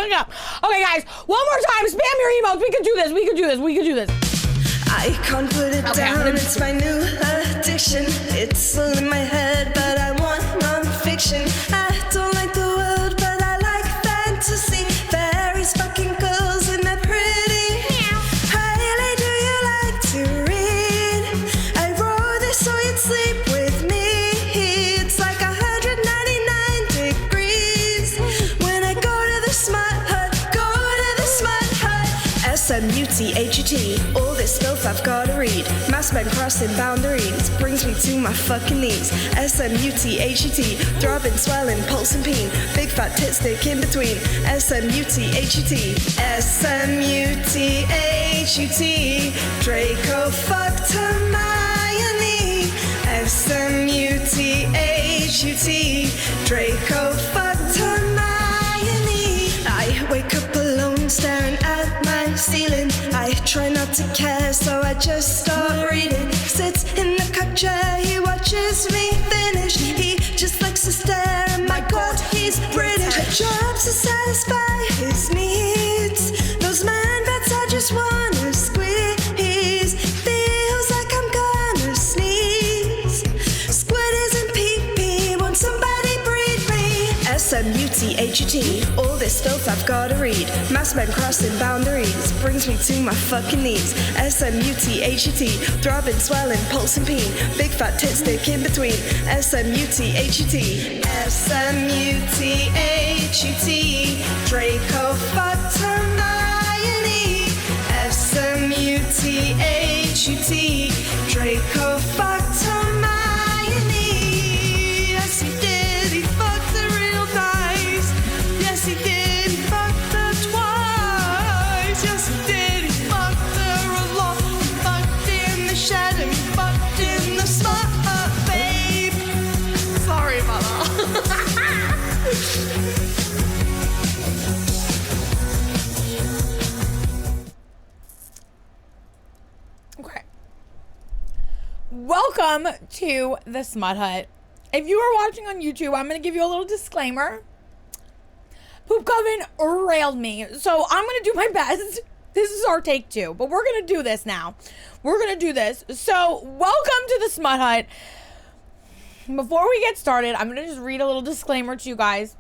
fuck up. Okay, guys, one more time. Spam your emails. We can do this. We can do this. We can do this. I can't put it down. It's my new addiction. It's all in my head, but I want non-fiction. I don't like the world, but I like fantasy. Fairies, fucking girls, and they're pretty. Highly, do you like to read? I wrote this so you'd sleep with me. It's like 199 degrees. When I go to the smart hut, SMUTHUT. All this filth I've gotta read. Mass men crossing boundaries brings me to my fucking knees. SMUTHUT. Throbbing, swelling, pulsing, peen. Big fat tits stick in between. SMUTHUT. SMUTHUT. Draco fucked Hermione. SMUTHUT. Draco fucked Hermione. I wake up alone staring at my ceiling. I try not to care, so I just start reading. Sits in the cup chair, he watches me finish. He just likes to stare, and my god, he's British. Jobs to satisfy his needs. Those man bets I just wanna squeeze. Feels like I'm gonna sneeze. Squid isn't pee-pee, won't somebody breed me? SMUTHUT. All this filth I've gotta read. Mass men crossing boundaries brings me to my fucking knees. SMUTHUT. Throbbing, swelling, pulsing, peen. Big fat tits stick in between. SMUTHUT. SMUTHUT. Draco fucked Hermione. SMUTHUT. Draco fucked Hermione. Yes, he did. He fucked her real nice. Yes, he did. He fucked her twice. Yes, he did. He fucked her a lot. He fucked in the shed and he fucked in the smart babe. Sorry about that. Okay. Welcome to the Smut Hut. If you are watching on YouTube, I'm going to give you a little disclaimer. Poop Coven railed me, so I'm going to do my best. This is our take 2, but we're going to do this now. We're going to do this. So, welcome to the Smut Hut. Before we get started, I'm going to just read a little disclaimer to you guys.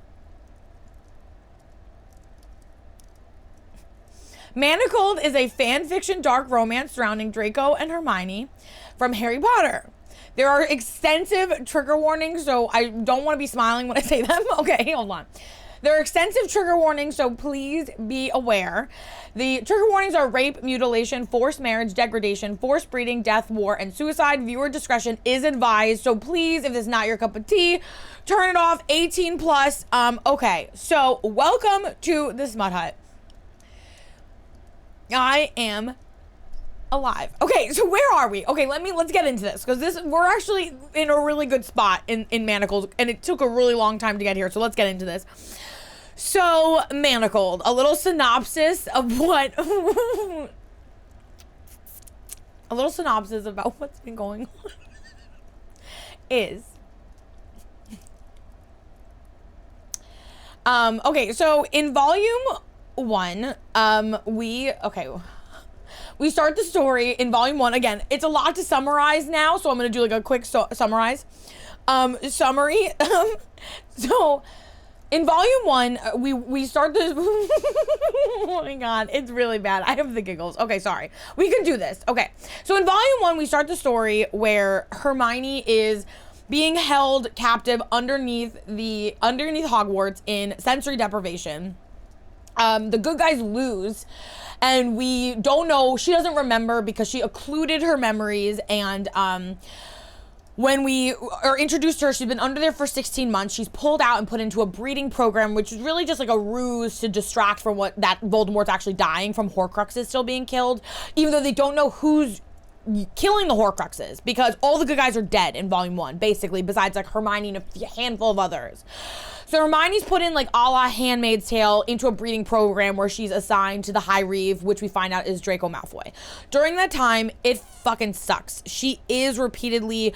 Manacled is a fan fiction dark romance surrounding Draco and Hermione from Harry Potter. There are extensive trigger warnings, so I don't want to be smiling when I say them. Okay, hold on. There are extensive trigger warnings, so please be aware. The trigger warnings are rape, mutilation, forced marriage, degradation, forced breeding, death, war, and suicide. Viewer discretion is advised, so please, if this is not your cup of tea, turn it off. 18 plus. Okay, so welcome to the Smut Hut. I am alive. Okay, so where are we? Okay, let's get into this, because we're actually in a really good spot in Manacled, and it took a really long time to get here, so let's get into this. So, Manacled, a little synopsis of what a little synopsis about what's been going on is okay, so in volume 1, we start the story in volume 1. Again, it's a lot to summarize now, so I'm gonna do like a quick summary. So in volume 1, we start this. Oh my god, it's really bad. I have the giggles. Okay, sorry. We can do this. Okay, so in volume 1, we start the story where Hermione is being held captive underneath Hogwarts in sensory deprivation. The good guys lose, and we don't know, she doesn't remember because she occluded her memories, and when we are introduced to her, she's been under there for 16 months. She's pulled out and put into a breeding program, which is really just like a ruse to distract from that Voldemort's actually dying from Horcruxes still being killed, even though they don't know who's killing the Horcruxes, because all the good guys are dead in volume 1, basically, besides like Hermione and a handful of others. So Hermione's put in like a la Handmaid's Tale into a breeding program where she's assigned to the High Reeve, which we find out is Draco Malfoy. During that time, it fucking sucks. She is repeatedly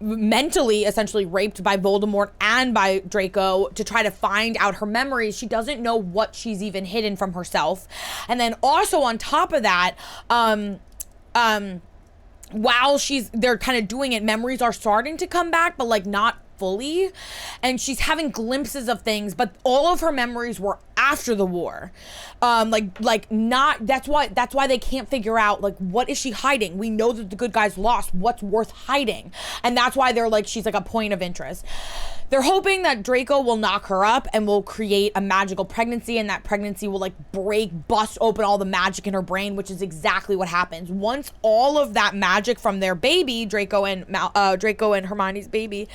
mentally essentially raped by Voldemort and by Draco to try to find out her memories. She doesn't know what she's even hidden from herself. And then also on top of that, while they're kind of doing it, memories are starting to come back, but like not fully, and she's having glimpses of things, but all of her memories were after the war. That's why they can't figure out, like, what is she hiding? We know that the good guys lost. What's worth hiding? And that's why they're like, she's like a point of interest. They're hoping that Draco will knock her up and will create a magical pregnancy, and that pregnancy will like bust open all the magic in her brain, which is exactly what happens. Once all of that magic from their baby, Draco and Hermione's baby,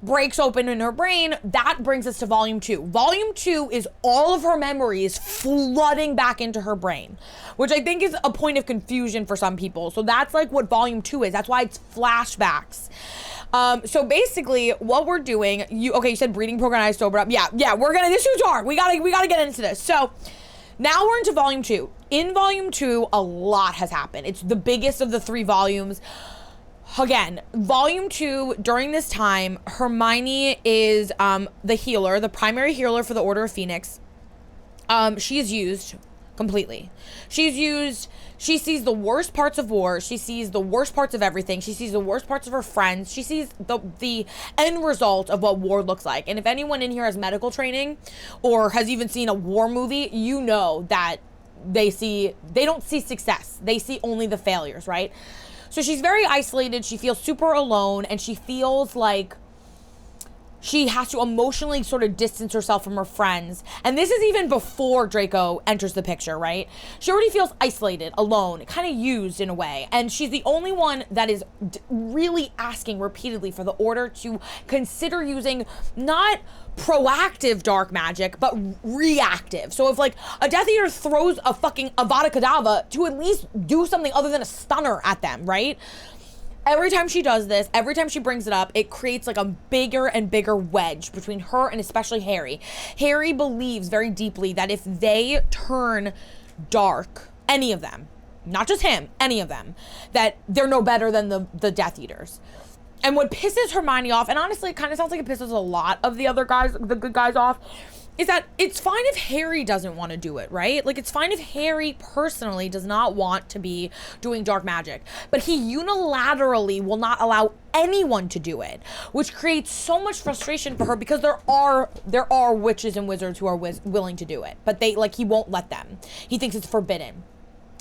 breaks open in her brain, that brings us to volume 2. Volume 2 is all of her memories flooding back into her brain, which I think is a point of confusion for some people. So that's like what volume 2 is. That's why it's flashbacks. So basically what we're doing, you said breeding program, I sobered up. Yeah, this is hard. We gotta get into this. So now we're into volume 2. In volume 2, a lot has happened. It's the biggest of the 3 volumes. Again, volume 2, during this time, Hermione is the healer, the primary healer for the Order of Phoenix. She is used completely. She's used, she sees the worst parts of war. She sees the worst parts of everything. She sees the worst parts of her friends. She sees the end result of what war looks like. And if anyone in here has medical training or has even seen a war movie, you know that they don't see success. They see only the failures, right? So she's very isolated, she feels super alone, and she feels like she has to emotionally sort of distance herself from her friends. And this is even before Draco enters the picture, right? She already feels isolated, alone, kind of used in a way. And she's the only one that is really asking repeatedly for the Order to consider using not proactive dark magic, but reactive. So if like a Death Eater throws a fucking Avada Kedavra, to at least do something other than a stunner at them, right? Every time she does this, every time she brings it up, it creates like a bigger and bigger wedge between her and especially Harry. Harry believes very deeply that if they turn dark, any of them, not just him, any of them, that they're no better than the Death Eaters. And what pisses Hermione off, and honestly, it kind of sounds like it pisses a lot of the other guys, the good guys off, is that it's fine if Harry doesn't want to do it, right? Like, it's fine if Harry personally does not want to be doing dark magic, but he unilaterally will not allow anyone to do it, which creates so much frustration for her, because there are witches and wizards who are willing to do it, but he won't let them. He thinks it's forbidden.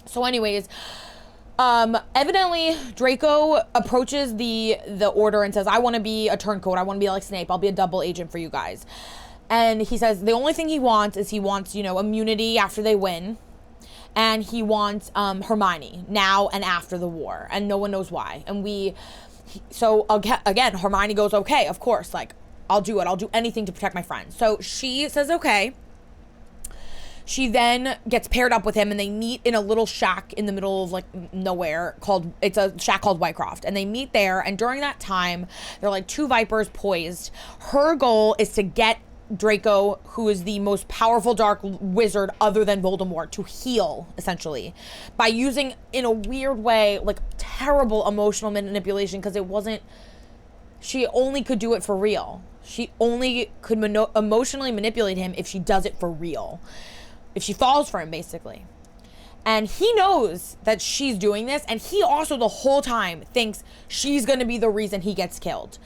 So anyways, evidently Draco approaches the Order and says, I want to be a turncoat. I want to be like Snape. I'll be a double agent for you guys. And he says the only thing he wants, immunity after they win. And he wants Hermione now and after the war. And no one knows why. And so again, Hermione goes, okay, of course, like, I'll do it. I'll do anything to protect my friends. So she says, okay. She then gets paired up with him, and they meet in a little shack in the middle of like nowhere it's a shack called Whitecroft, and they meet there. And during that time, they're like 2 vipers poised. Her goal is to get Draco, who is the most powerful dark wizard other than Voldemort, to heal, essentially, by using, in a weird way, like terrible emotional manipulation, because she only could do it for real. She only could emotionally manipulate him if she does it for real. If she falls for him, basically. And he knows that she's doing this, and he also the whole time thinks she's going to be the reason he gets killed,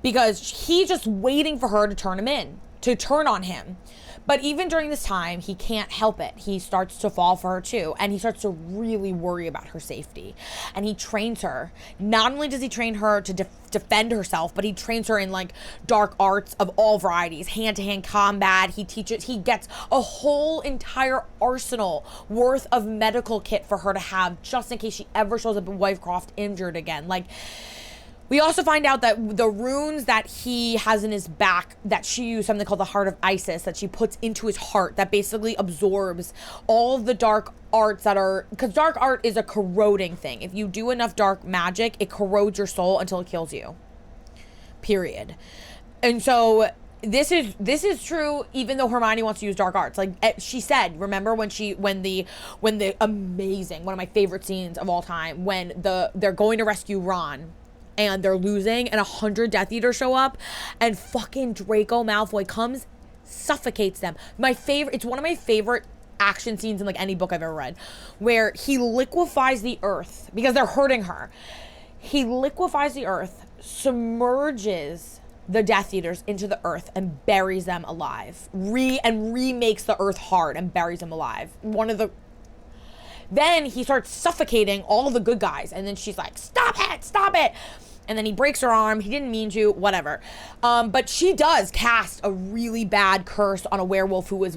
because he's just waiting for her to turn on him. But even during this time, he can't help it. He starts to fall for her too, and he starts to really worry about her safety. And he trains her. Not only does he train her to defend herself, but he trains her in like dark arts of all varieties, hand-to-hand combat. He gets a whole entire arsenal worth of medical kit for her to have, just in case she ever shows up in Whitecroft injured again. Like, we also find out that the runes that he has in his back, that she used something called the Heart of Isis, that she puts into his heart, that basically absorbs all of the dark arts because dark art is a corroding thing. If you do enough dark magic, it corrodes your soul until it kills you. Period. And so this is true even though Hermione wants to use dark arts. Like she said, remember when the amazing, one of my favorite scenes of all time, when they're going to rescue Ron, and they're losing, and 100 Death Eaters show up, and fucking Draco Malfoy comes, suffocates them. It's one of my favorite action scenes in like any book I've ever read, where he liquefies the earth because they're hurting her. He liquefies the earth, submerges the Death Eaters into the earth, and buries them alive. Remakes the earth hard and buries them alive. Then he starts suffocating all of the good guys, and then she's like, stop it. And then he breaks her arm. He didn't mean to, whatever. But she does cast a really bad curse on a werewolf who was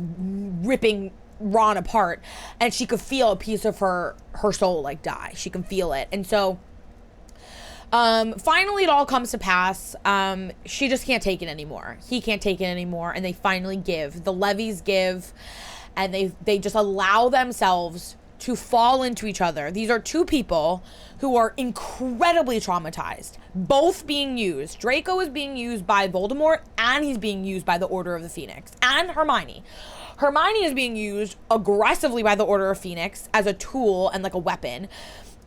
ripping Ron apart, and she could feel a piece of her soul like die. She can feel it. And so finally it all comes to pass. She just can't take it anymore. He can't take it anymore, and they finally give. The levies give, and they just allow themselves to fall into each other. These are two people who are incredibly traumatized, both being used. Draco is being used by Voldemort, and he's being used by the Order of the Phoenix, and Hermione. Hermione is being used aggressively by the Order of Phoenix as a tool and like a weapon,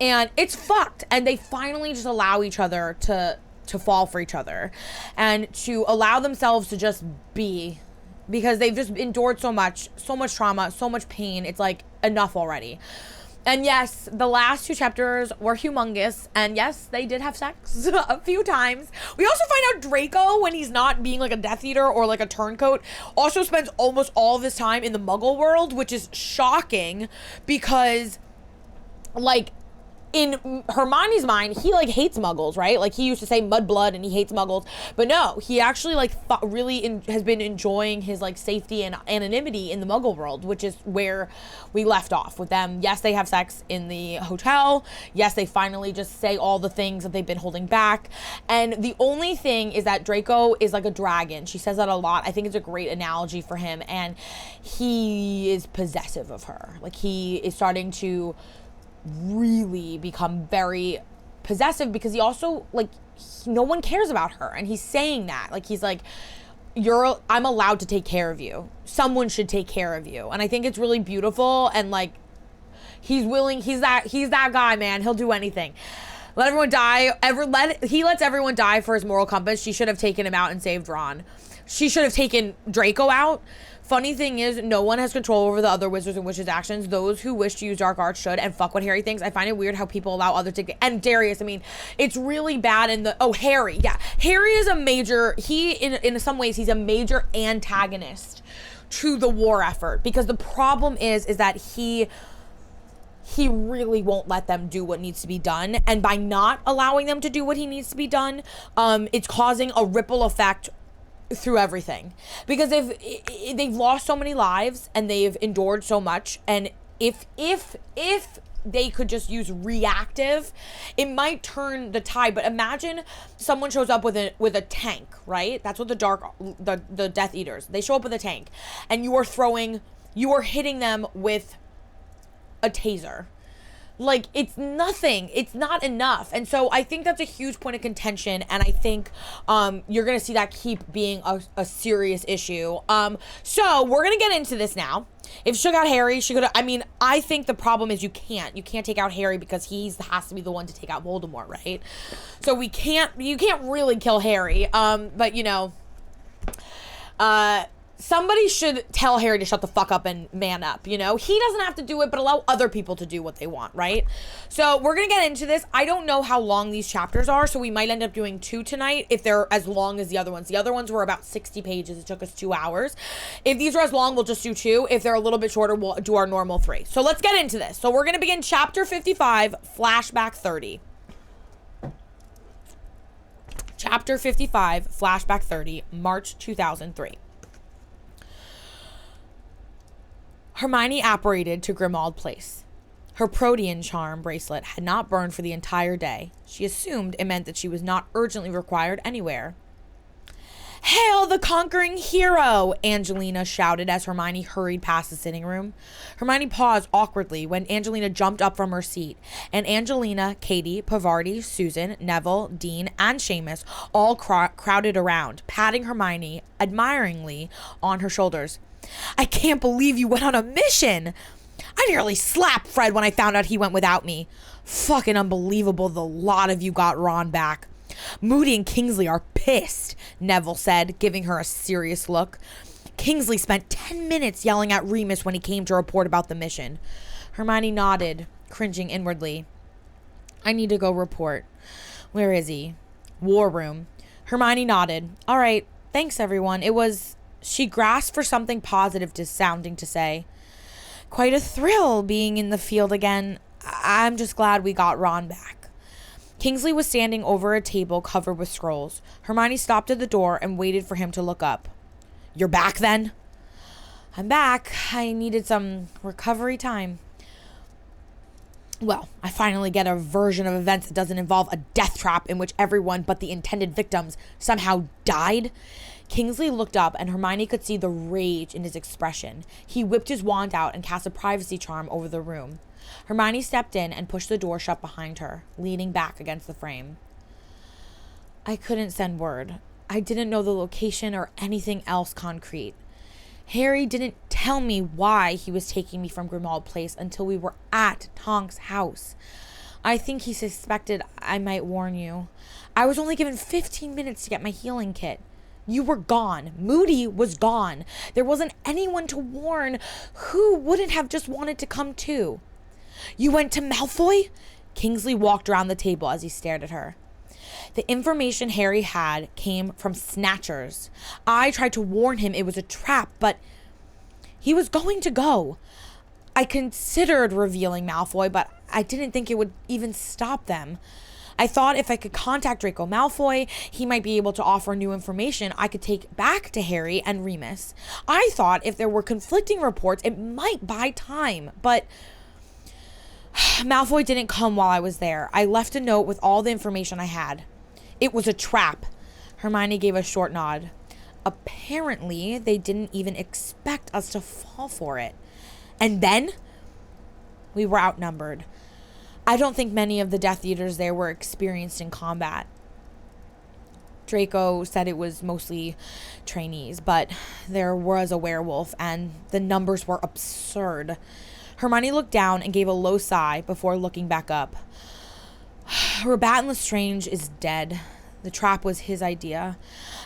and it's fucked. And they finally just allow each other to fall for each other and to allow themselves to just be, because they've just endured so much trauma, so much pain. It's like, enough already. And yes, the last 2 chapters were humongous, and yes, they did have sex a few times. We also find out Draco, when he's not being like a Death Eater or like a turncoat, also spends almost all of his time in the Muggle world, which is shocking because, like, in Hermione's mind, he like hates Muggles, right? Like, he used to say mudblood and he hates Muggles, but no, he actually like has been enjoying his like safety and anonymity in the Muggle world, which is where we left off with them. Yes, they have sex in the hotel. Yes, they finally just say all the things that they've been holding back. And the only thing is that Draco is like a dragon. She says that a lot. I think it's a great analogy for him, and he is possessive of her. Like, he is starting to really become very possessive, because he also like, no one cares about her, and he's saying that, like, he's like, I'm allowed to take care of you. Someone should take care of you. And I think it's really beautiful, and like, he's that guy, man. He'll do anything. Let everyone die. He lets everyone die for his moral compass. She should have taken him out and saved Ron. She should have taken Draco out. Funny thing is, no one has control over the other wizards and witches' actions. Those who wish to use dark arts should, and fuck what Harry thinks. I find it weird how people allow others to and Darius, I mean, it's really bad in Harry. Yeah. Harry is in some ways, he's a major antagonist to the war effort, because the problem is that he really won't let them do what needs to be done. And by not allowing them to do what he needs to be done, it's causing a ripple effect through everything, because they've lost so many lives and they've endured so much, and if they could just use reactive, it might turn the tide. But imagine someone shows up with a tank, right? That's what the Death Eaters, they show up with a tank, and you are hitting them with a taser. Like, it's nothing. It's not enough. And so I think that's a huge point of contention, and I think you're going to see that keep being a serious issue. So we're going to get into this now. If she took out Harry, I think the problem is you can't take out Harry, because he has to be the one to take out Voldemort, right? So you can't really kill Harry. But somebody should tell Harry to shut the fuck up and man up, He doesn't have to do it, but allow other people to do what they want, right? So we're going to get into this. I don't know how long these chapters are, so we might end up doing 2 tonight if they're as long as the other ones. The other ones were about 60 pages. It took us 2 hours. If these are as long, we'll just do 2. If they're a little bit shorter, we'll do our normal 3. So let's get into this. So we're going to begin chapter 55, flashback 30. Chapter 55, flashback 30, March 2003. Hermione apparated to Grimmauld Place. Her protean charm bracelet had not burned for the entire day. She assumed it meant that she was not urgently required anywhere. "Hail the conquering hero!" Angelina shouted as Hermione hurried past the sitting room. Hermione paused awkwardly when Angelina jumped up from her seat, and Angelina, Katie, Pavardi, Susan, Neville, Dean, and Seamus all crowded around, patting Hermione admiringly on her shoulders. "I can't believe you went on a mission. I nearly slapped Fred when I found out he went without me. Fucking unbelievable the lot of you got Ron back. Moody and Kingsley are pissed, Neville said, giving her a serious look. Kingsley spent 10 minutes yelling at Remus when he came to report about the mission. Hermione nodded, cringing inwardly. I need to go report. Where is he? War room. Hermione nodded. All right, thanks everyone. She grasped for something positive sounding to say. Quite a thrill being in the field again. I'm just glad we got Ron back. Kingsley was standing over a table covered with scrolls. Hermione stopped at the door and waited for him to look up. You're back then? I'm back. I needed some recovery time. Well, I finally get a version of events that doesn't involve a death trap in which everyone but the intended victims somehow died. Kingsley looked up and Hermione could see the rage in his expression. He whipped his wand out and cast a privacy charm over the room. Hermione stepped in and pushed the door shut behind her, leaning back against the frame. I couldn't send word. I didn't know the location or anything else concrete. Harry didn't tell me why he was taking me from Grimmauld Place until we were at Tonk's house. I think he suspected I might warn you. I was only given 15 minutes to get my healing kit. You were gone. Moody was gone. There wasn't anyone to warn. Who wouldn't have just wanted to come too? You went to Malfoy? Kingsley walked around the table as he stared at her. The information Harry had came from Snatchers. I tried to warn him it was a trap, but he was going to go. I considered revealing Malfoy, but I didn't think it would even stop them. I thought if I could contact Draco Malfoy, he might be able to offer new information I could take back to Harry and Remus. I thought if there were conflicting reports, it might buy time, but Malfoy didn't come while I was there. I left a note with all the information I had. It was a trap. Hermione gave a short nod. Apparently, they didn't even expect us to fall for it. And then, we were outnumbered. I don't think many of the Death Eaters there were experienced in combat. Draco said it was mostly trainees, but there was a werewolf, and the numbers were absurd. Hermione looked down and gave a low sigh before looking back up. Rabat Lestrange is dead. The trap was his idea.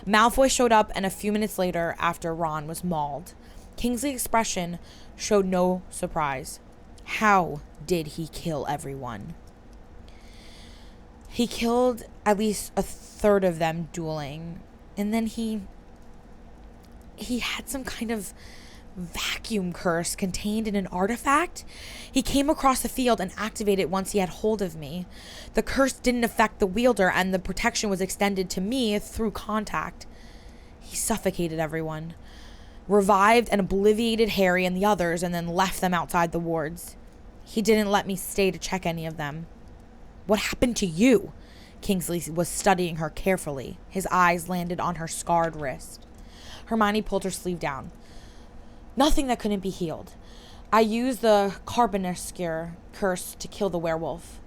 Malfoy showed up, and a few minutes later, after Ron was mauled. Kingsley's expression showed no surprise. How did he kill everyone? He killed at least a third of them dueling, and then he had some kind of vacuum curse contained in an artifact. He came across the field and activated it once he had hold of me. The curse didn't affect the wielder, and the protection was extended to me through contact. He suffocated everyone, revived and obliviated Harry and the others, and then left them outside the wards. He didn't let me stay to check any of them. What happened to you? Kingsley was studying her carefully. His eyes landed on her scarred wrist. Hermione pulled her sleeve down. Nothing that couldn't be healed. I used the Carbonescure curse to kill the werewolf.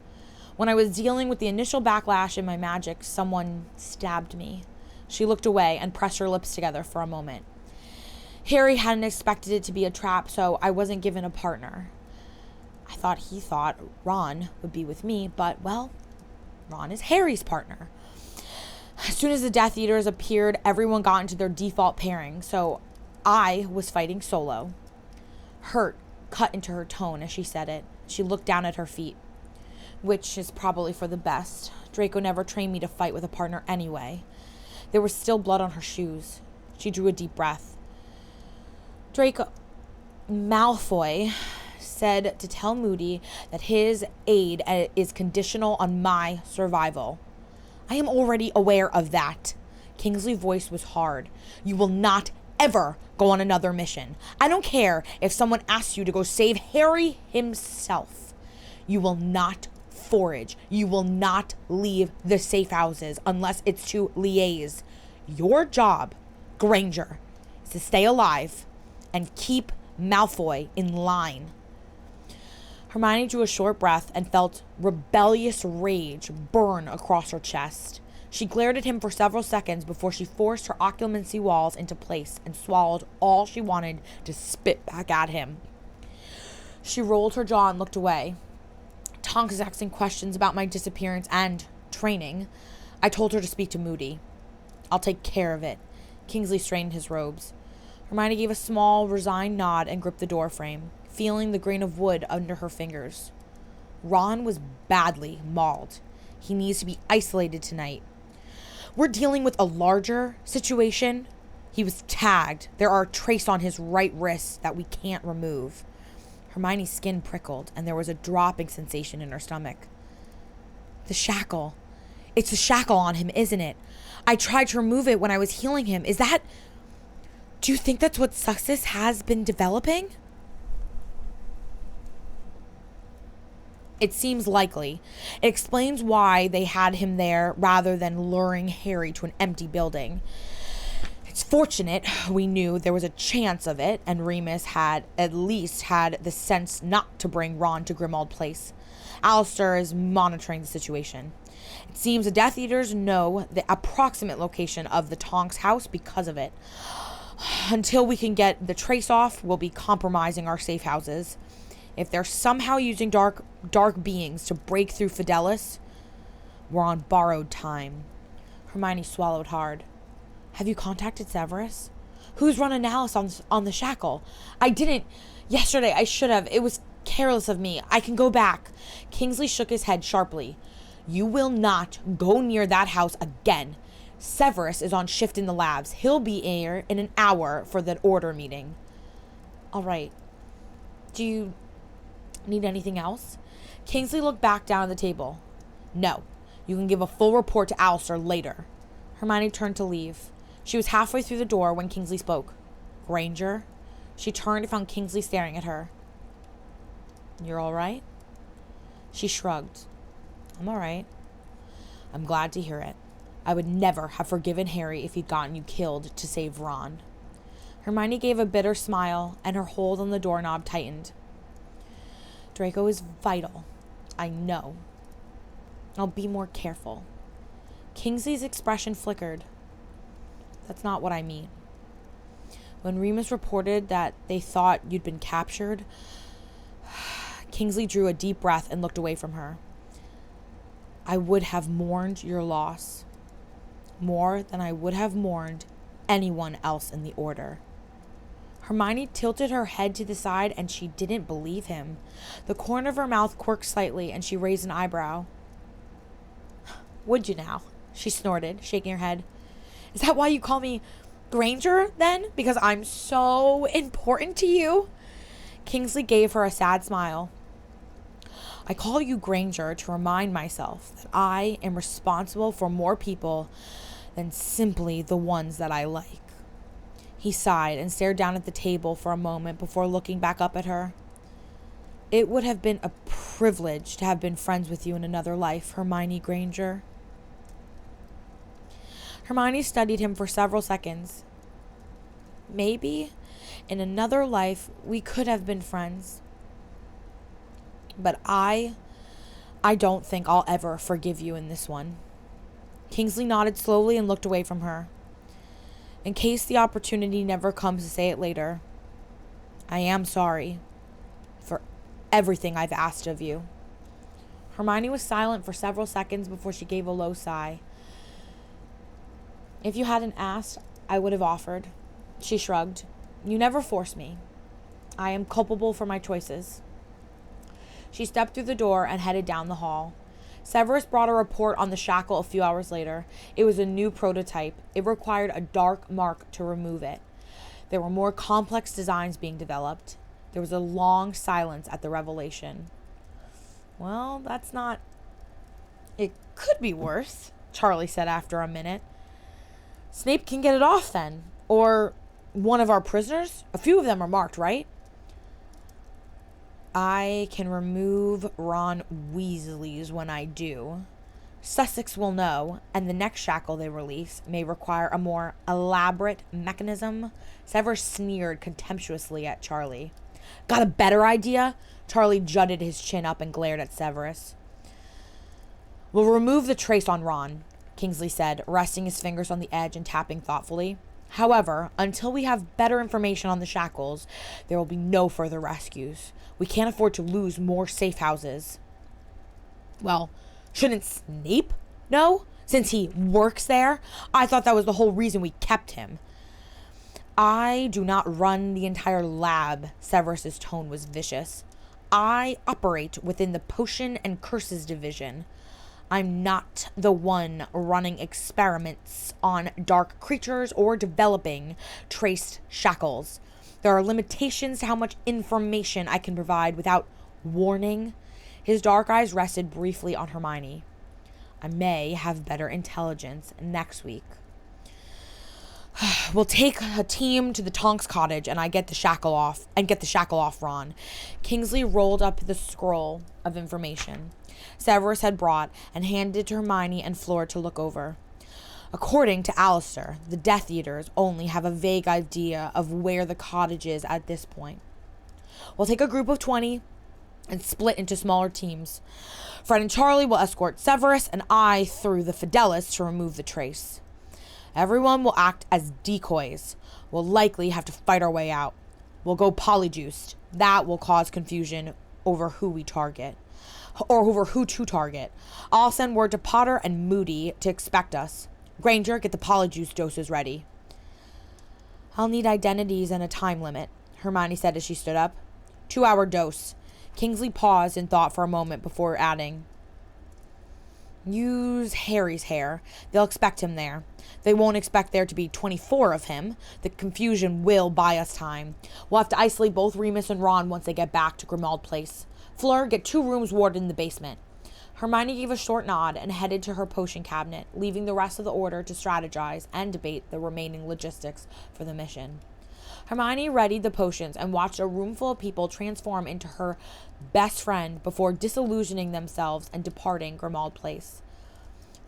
When I was dealing with the initial backlash in my magic, someone stabbed me. She looked away and pressed her lips together for a moment. Harry hadn't expected it to be a trap, so I wasn't given a partner. I thought he thought Ron would be with me, but, well, Ron is Harry's partner. As soon as the Death Eaters appeared, everyone got into their default pairing, so I was fighting solo. Hurt cut into her tone as she said it. She looked down at her feet, which is probably for the best. Draco never trained me to fight with a partner anyway. There was still blood on her shoes. She drew a deep breath. Draco Malfoy said to tell Moody that his aid is conditional on my survival. I am already aware of that. Kingsley's voice was hard. You will not ever go on another mission. I don't care if someone asks you to go save Harry himself. You will not forage. You will not leave the safe houses unless it's to liaise. Your job, Granger, is to stay alive and keep Malfoy in line. Hermione drew a short breath and felt rebellious rage burn across her chest. She glared at him for several seconds before she forced her occlumency walls into place and swallowed all she wanted to spit back at him. She rolled her jaw and looked away. Tonks is asking questions about my disappearance and training. I told her to speak to Moody. I'll take care of it. Kingsley straightened his robes. Hermione gave a small, resigned nod and gripped the door frame, feeling the grain of wood under her fingers. Ron was badly mauled. He needs to be isolated tonight. We're dealing with a larger situation. He was tagged. There are traces on his right wrist that we can't remove. Hermione's skin prickled, and there was a dropping sensation in her stomach. The shackle. It's the shackle on him, isn't it? I tried to remove it when I was healing him. Is that... Do you think that's what Success has been developing? It seems likely. It explains why they had him there rather than luring Harry to an empty building. It's fortunate we knew there was a chance of it, and Remus had at least had the sense not to bring Ron to Grimmauld Place. Alistair is monitoring the situation. It seems the Death Eaters know the approximate location of the Tonks house because of it. Until we can get the trace off, we'll be compromising our safe houses. If they're somehow using dark beings to break through Fidelis, we're on borrowed time. Hermione swallowed hard. Have you contacted Severus? Who's run analysis on the shackle? I didn't. Yesterday, I should have. It was careless of me. I can go back. Kingsley shook his head sharply. You will not go near that house again. Severus is on shift in the labs. He'll be here in an hour for the order meeting. All right. Do you need anything else? Kingsley looked back down at the table. No. You can give a full report to Alistair later. Hermione turned to leave. She was halfway through the door when Kingsley spoke. Granger? She turned and found Kingsley staring at her. You're all right? She shrugged. I'm all right. I'm glad to hear it. I would never have forgiven Harry if he'd gotten you killed to save Ron. Hermione gave a bitter smile, and her hold on the doorknob tightened. Draco is vital. I know. I'll be more careful. Kingsley's expression flickered. That's not what I mean. When Remus reported that they thought you'd been captured, Kingsley drew a deep breath and looked away from her. I would have mourned your loss more than I would have mourned anyone else in the order. Hermione tilted her head to the side, and she didn't believe him. The corner of her mouth quirked slightly, and she raised an eyebrow. Would you now? She snorted, shaking her head. Is that why you call me Granger, then? Because I'm so important to you? Kingsley gave her a sad smile. I call you Granger to remind myself that I am responsible for more people than simply the ones that I like. He sighed and stared down at the table for a moment before looking back up at her. It would have been a privilege to have been friends with you in another life, Hermione Granger. Hermione studied him for several seconds. Maybe in another life we could have been friends. But I don't think I'll ever forgive you in this one. Kingsley nodded slowly and looked away from her. In case the opportunity never comes to say it later, I am sorry for everything I've asked of you. Hermione was silent for several seconds before she gave a low sigh. If you hadn't asked, I would have offered. She shrugged. You never forced me. I am culpable for my choices. She stepped through the door and headed down the hall. Severus brought a report on the shackle a few hours later. It was a new prototype. It required a dark mark to remove it. There were more complex designs being developed. There was a long silence at the revelation. Well, that's not... It could be worse, Charlie said after a minute. Snape can get it off then. Or one of our prisoners? A few of them are marked, right? I can remove Ron Weasley's when I do. Sussex will know, and the next shackle they release may require a more elaborate mechanism. Severus sneered contemptuously at Charlie. Got a better idea? Charlie jutted his chin up and glared at Severus. We'll remove the trace on Ron, Kingsley said, resting his fingers on the edge and tapping thoughtfully. However, until we have better information on the shackles, there will be no further rescues. We can't afford to lose more safe houses. Well, shouldn't Snape know? Since he works there, I thought that was the whole reason we kept him. I do not run the entire lab. Severus's tone was vicious. I operate within the Potion and Curses division. I'm not the one running experiments on dark creatures or developing traced shackles. There are limitations to how much information I can provide without warning. His dark eyes rested briefly on Hermione. I may have better intelligence next week. We'll take a team to the Tonks cottage and get the shackle off Ron. Kingsley rolled up the scroll of information Severus had brought and handed it to Hermione and Fleur to look over. According to Alistair, the Death Eaters only have a vague idea of where the cottage is at this point. We'll take a group of 20 and split into smaller teams. Fred and Charlie will escort Severus and I through the Fidelis to remove the trace. Everyone will act as decoys. We'll likely have to fight our way out. We'll go polyjuiced. That will cause confusion over who we target. Or over who to target. I'll send word to Potter and Moody to expect us. Granger, get the polyjuice doses ready. I'll need identities and a time limit, Hermione said as she stood up. 2-hour dose. Kingsley paused and thought for a moment before adding, use Harry's hair. They'll expect him there. They won't expect there to be 24 of him. The confusion will buy us time. We'll have to isolate both Remus and Ron once they get back to Grimmauld Place. Fleur, get 2 rooms warded in the basement. Hermione gave a short nod and headed to her potion cabinet, leaving the rest of the order to strategize and debate the remaining logistics for the mission. Hermione readied the potions and watched a room full of people transform into her best friend before disillusioning themselves and departing Grimmauld Place.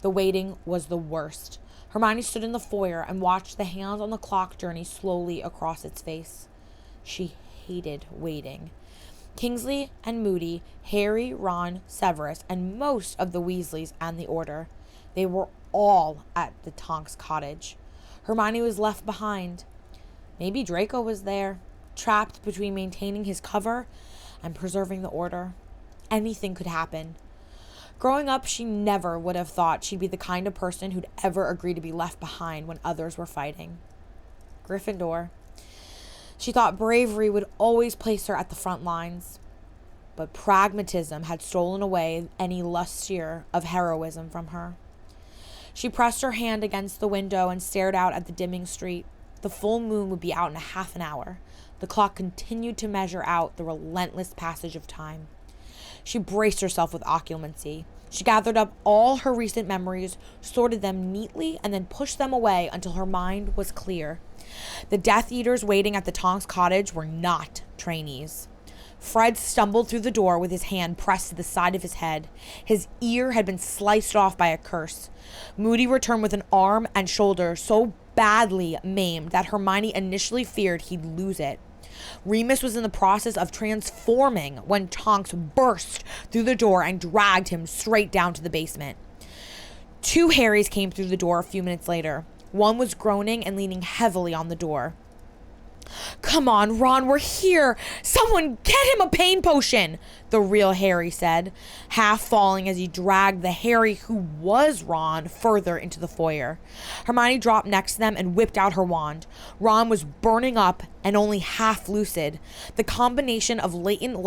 The waiting was the worst. Hermione stood in the foyer and watched the hands on the clock journey slowly across its face. She hated waiting. Kingsley and Moody, Harry, Ron, Severus, and most of the Weasleys and the Order. They were all at the Tonks cottage. Hermione was left behind. Maybe Draco was there, trapped between maintaining his cover and preserving the Order. Anything could happen. Growing up, she never would have thought she'd be the kind of person who'd ever agree to be left behind when others were fighting. Gryffindor. She thought bravery would always place her at the front lines, but pragmatism had stolen away any lustre of heroism from her. She pressed her hand against the window and stared out at the dimming street. The full moon would be out in a half an hour. The clock continued to measure out the relentless passage of time. She braced herself with occlumency. She gathered up all her recent memories, sorted them neatly, and then pushed them away until her mind was clear. The Death Eaters waiting at the Tonks cottage were not trainees. Fred stumbled through the door with his hand pressed to the side of his head. His ear had been sliced off by a curse. Moody returned with an arm and shoulder so badly maimed that Hermione initially feared he'd lose it. Remus was in the process of transforming when Tonks burst through the door and dragged him straight down to the basement. 2 Harrys came through the door a few minutes later. One was groaning and leaning heavily on the door. Come on, Ron, we're here. Someone get him a pain potion, the real Harry said, half falling as he dragged the Harry who was Ron further into the foyer. Hermione dropped next to them and whipped out her wand. Ron was burning up and only half lucid. The combination of latent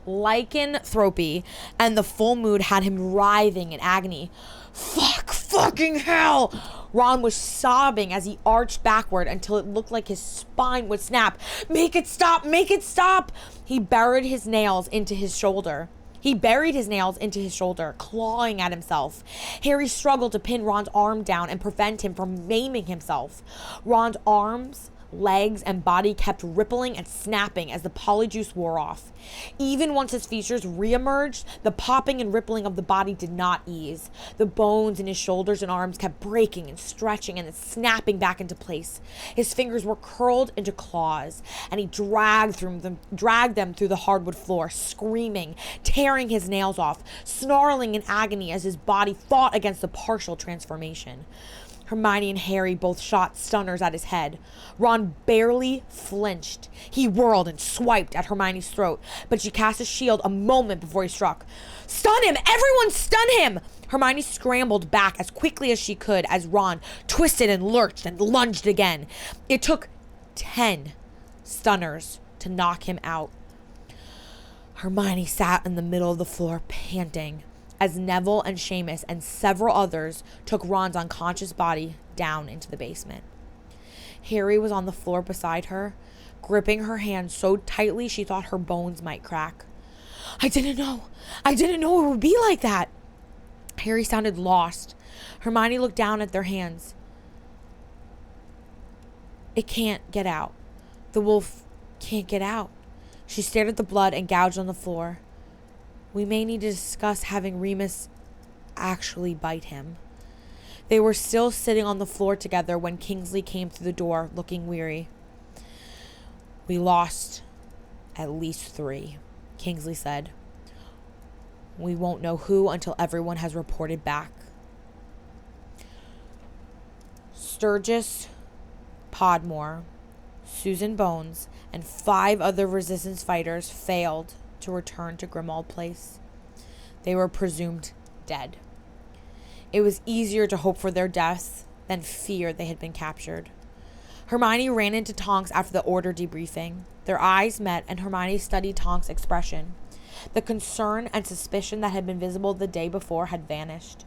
lycanthropy and the full moon had him writhing in agony. Fucking hell! Ron was sobbing as he arched backward until it looked like his spine would snap. Make it stop! Make it stop! He buried his nails into his shoulder, clawing at himself. Harry struggled to pin Ron's arm down and prevent him from maiming himself. Ron's arms, legs, and body kept rippling and snapping as the polyjuice wore off. Even once his features reemerged, the popping and rippling of the body did not ease. The bones in his shoulders and arms kept breaking and stretching and then snapping back into place. His fingers were curled into claws, and he dragged them through the hardwood floor, screaming, tearing his nails off, snarling in agony as his body fought against the partial transformation. Hermione and Harry both shot stunners at his head. Ron barely flinched. He whirled and swiped at Hermione's throat, but she cast a shield a moment before he struck. Stun him! Everyone stun him! Hermione scrambled back as quickly as she could as Ron twisted and lurched and lunged again. It took 10 stunners to knock him out. Hermione sat in the middle of the floor panting as Neville and Seamus and several others took Ron's unconscious body down into the basement. Harry was on the floor beside her, gripping her hand so tightly she thought her bones might crack. I didn't know it would be like that. Harry sounded lost. Hermione looked down at their hands. It can't get out. The wolf can't get out. She stared at the blood and gouged on the floor. We may need to discuss having Remus actually bite him. They were still sitting on the floor together when Kingsley came through the door, looking weary. We lost at least 3, Kingsley said. We won't know who until everyone has reported back. Sturgis, Podmore, Susan Bones, and 5 other resistance fighters failed to return to Grimmauld Place. They were presumed dead. It was easier to hope for their deaths than fear they had been captured. Hermione ran into Tonks after the order debriefing. Their eyes met, and Hermione studied Tonks' expression. The concern and suspicion that had been visible the day before had vanished.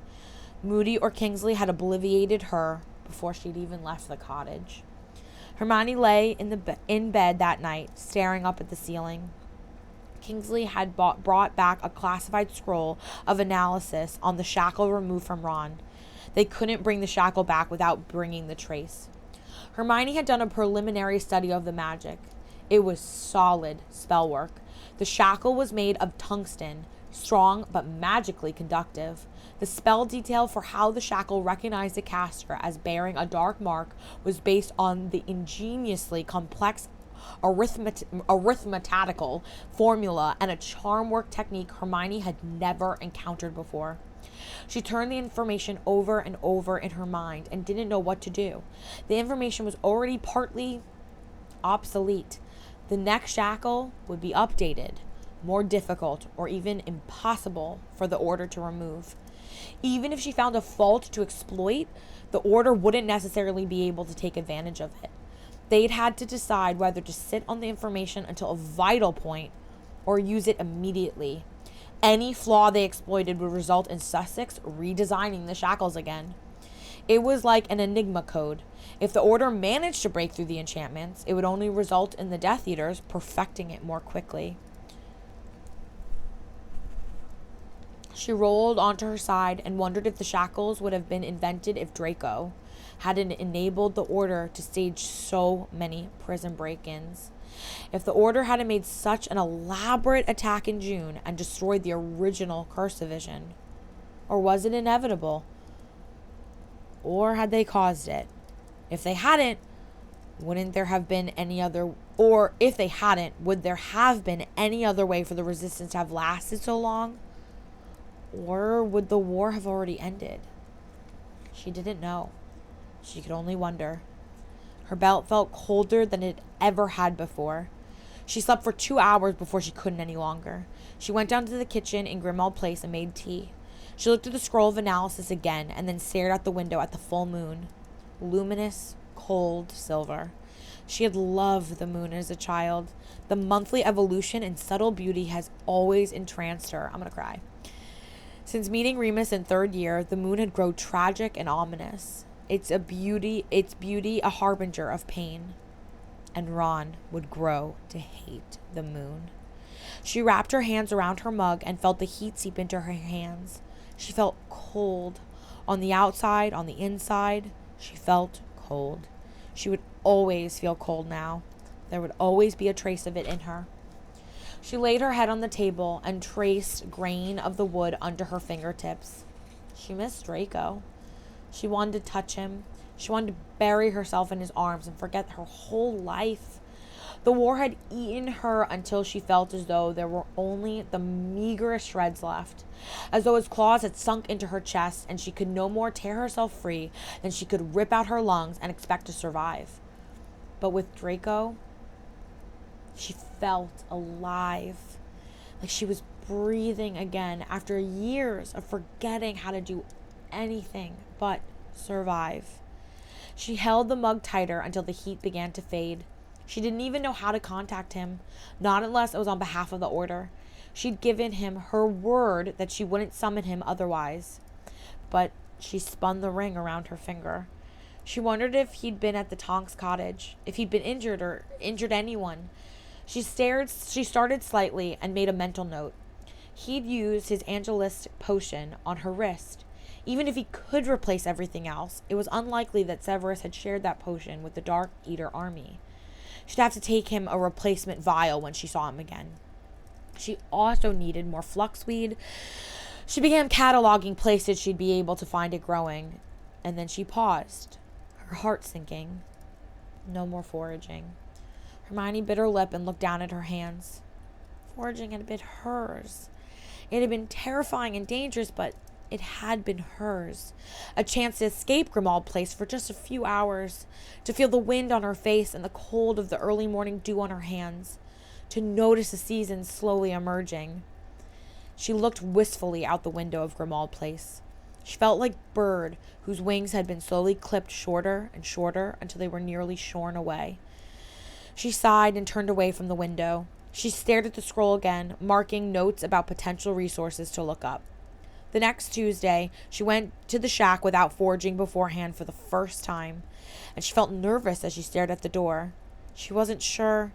Moody or Kingsley had obliviated her before she'd even left the cottage. Hermione lay in bed that night, staring up at the ceiling. Kingsley had brought back a classified scroll of analysis on the shackle removed from Ron. They couldn't bring the shackle back without bringing the trace. Hermione had done a preliminary study of the magic. It was solid spell work. The shackle was made of tungsten, strong but magically conductive. The spell detail for how the shackle recognized the caster as bearing a dark mark was based on the ingeniously complex arithmetical formula and a charm work technique Hermione had never encountered before. She turned the information over and over in her mind and didn't know what to do. The information was already partly obsolete. The next shackle would be updated, more difficult, or even impossible for the order to remove. Even if she found a fault to exploit, the order wouldn't necessarily be able to take advantage of it. They'd had to decide whether to sit on the information until a vital point or use it immediately. Any flaw they exploited would result in Sussex redesigning the shackles again. It was like an enigma code. If the order managed to break through the enchantments, it would only result in the Death Eaters perfecting it more quickly. She rolled onto her side and wondered if the shackles would have been invented if Draco hadn't enabled the order to stage so many prison break-ins. If the order hadn't made such an elaborate attack in June and destroyed the original Curse Division. Or was it inevitable? Or had they caused it? If they hadn't, wouldn't there have been any other... Or if they hadn't, would there have been any other way for the resistance to have lasted so long? Or would the war have already ended? She didn't know. She could only wonder. Her belt felt colder than it ever had before. She slept for 2 hours before she couldn't any longer. She went down to the kitchen in Grimmauld Place and made tea. She looked at the scroll of analysis again and then stared out the window at the full moon. Luminous, cold silver. She had loved the moon as a child. The monthly evolution and subtle beauty has always entranced her. I'm gonna cry. Since meeting Remus in 3rd year, the moon had grown tragic and ominous. Its beauty a harbinger of pain. And Ron would grow to hate the moon. She wrapped her hands around her mug and felt the heat seep into her hands. She felt cold. On the outside, on the inside, she felt cold. She would always feel cold now. There would always be a trace of it in her. She laid her head on the table and traced grain of the wood under her fingertips. She missed Draco. She wanted to touch him. She wanted to bury herself in his arms and forget her whole life. The war had eaten her until she felt as though there were only the meagerest shreds left, as though its claws had sunk into her chest and she could no more tear herself free than she could rip out her lungs and expect to survive. But with Draco, she felt alive, like she was breathing again after years of forgetting how to do anything but survive. She held the mug tighter until the heat began to fade. She didn't even know how to contact him, not unless it was on behalf of the order. She'd given him her word that she wouldn't summon him otherwise. But she spun the ring around her finger. She wondered if he'd been at the Tonks cottage, if he'd been injured or injured anyone. She started slightly and made a mental note. He'd used his angelistic potion on her wrist. Even if he could replace everything else, it was unlikely that Severus had shared that potion with the Dark Eater army. She'd have to take him a replacement vial when she saw him again. She also needed more fluxweed. She began cataloging places she'd be able to find it growing, and then she paused, her heart sinking. No more foraging. Hermione bit her lip and looked down at her hands. Foraging had been hers. It had been terrifying and dangerous, but it had been hers. A chance to escape Grimmauld Place for just a few hours, to feel the wind on her face and the cold of the early morning dew on her hands, to notice the seasons slowly emerging. She looked wistfully out the window of Grimmauld Place. She felt like a bird whose wings had been slowly clipped shorter and shorter until they were nearly shorn away. She sighed and turned away from the window. She stared at the scroll again, marking notes about potential resources to look up. The next Tuesday, she went to the shack without foraging beforehand for the first time, and she felt nervous as she stared at the door. She wasn't sure.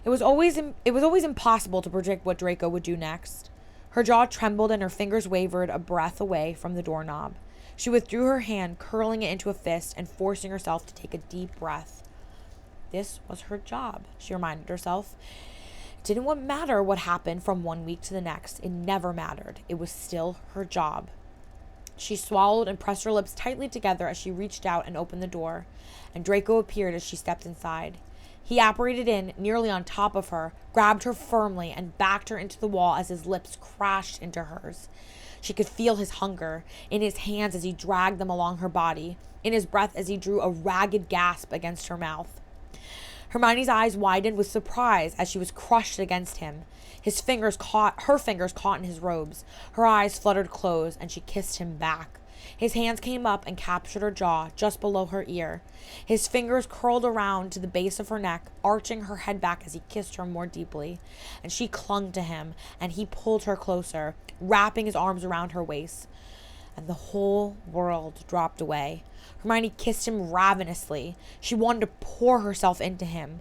It was always impossible to predict what Draco would do next. Her jaw trembled and her fingers wavered a breath away from the doorknob. She withdrew her hand, curling it into a fist and forcing herself to take a deep breath. This was her job, she reminded herself. It didn't matter what happened from one week to the next. It never mattered. It was still her job. She swallowed and pressed her lips tightly together as she reached out and opened the door, and Draco appeared as she stepped inside. He apparated in, nearly on top of her, grabbed her firmly, and backed her into the wall as his lips crashed into hers. She could feel his hunger, in his hands as he dragged them along her body, in his breath as he drew a ragged gasp against her mouth. Hermione's eyes widened with surprise as she was crushed against him. Her fingers caught in his robes. Her eyes fluttered closed, and she kissed him back. His hands came up and captured her jaw, just below her ear. His fingers curled around to the base of her neck, arching her head back as he kissed her more deeply. And she clung to him, and he pulled her closer, wrapping his arms around her waist. And the whole world dropped away. Hermione kissed him ravenously. She wanted to pour herself into him.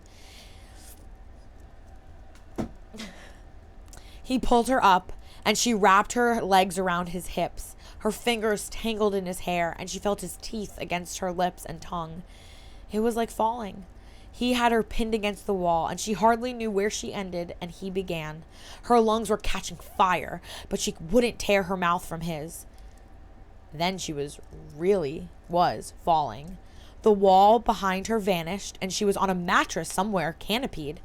He pulled her up, and she wrapped her legs around his hips. Her fingers tangled in his hair, and she felt his teeth against her lips and tongue. It was like falling. He had her pinned against the wall, and she hardly knew where she ended and he began. Her lungs were catching fire, but she wouldn't tear her mouth from his. Then she was falling. The wall behind her vanished, and she was on a mattress somewhere, canopied.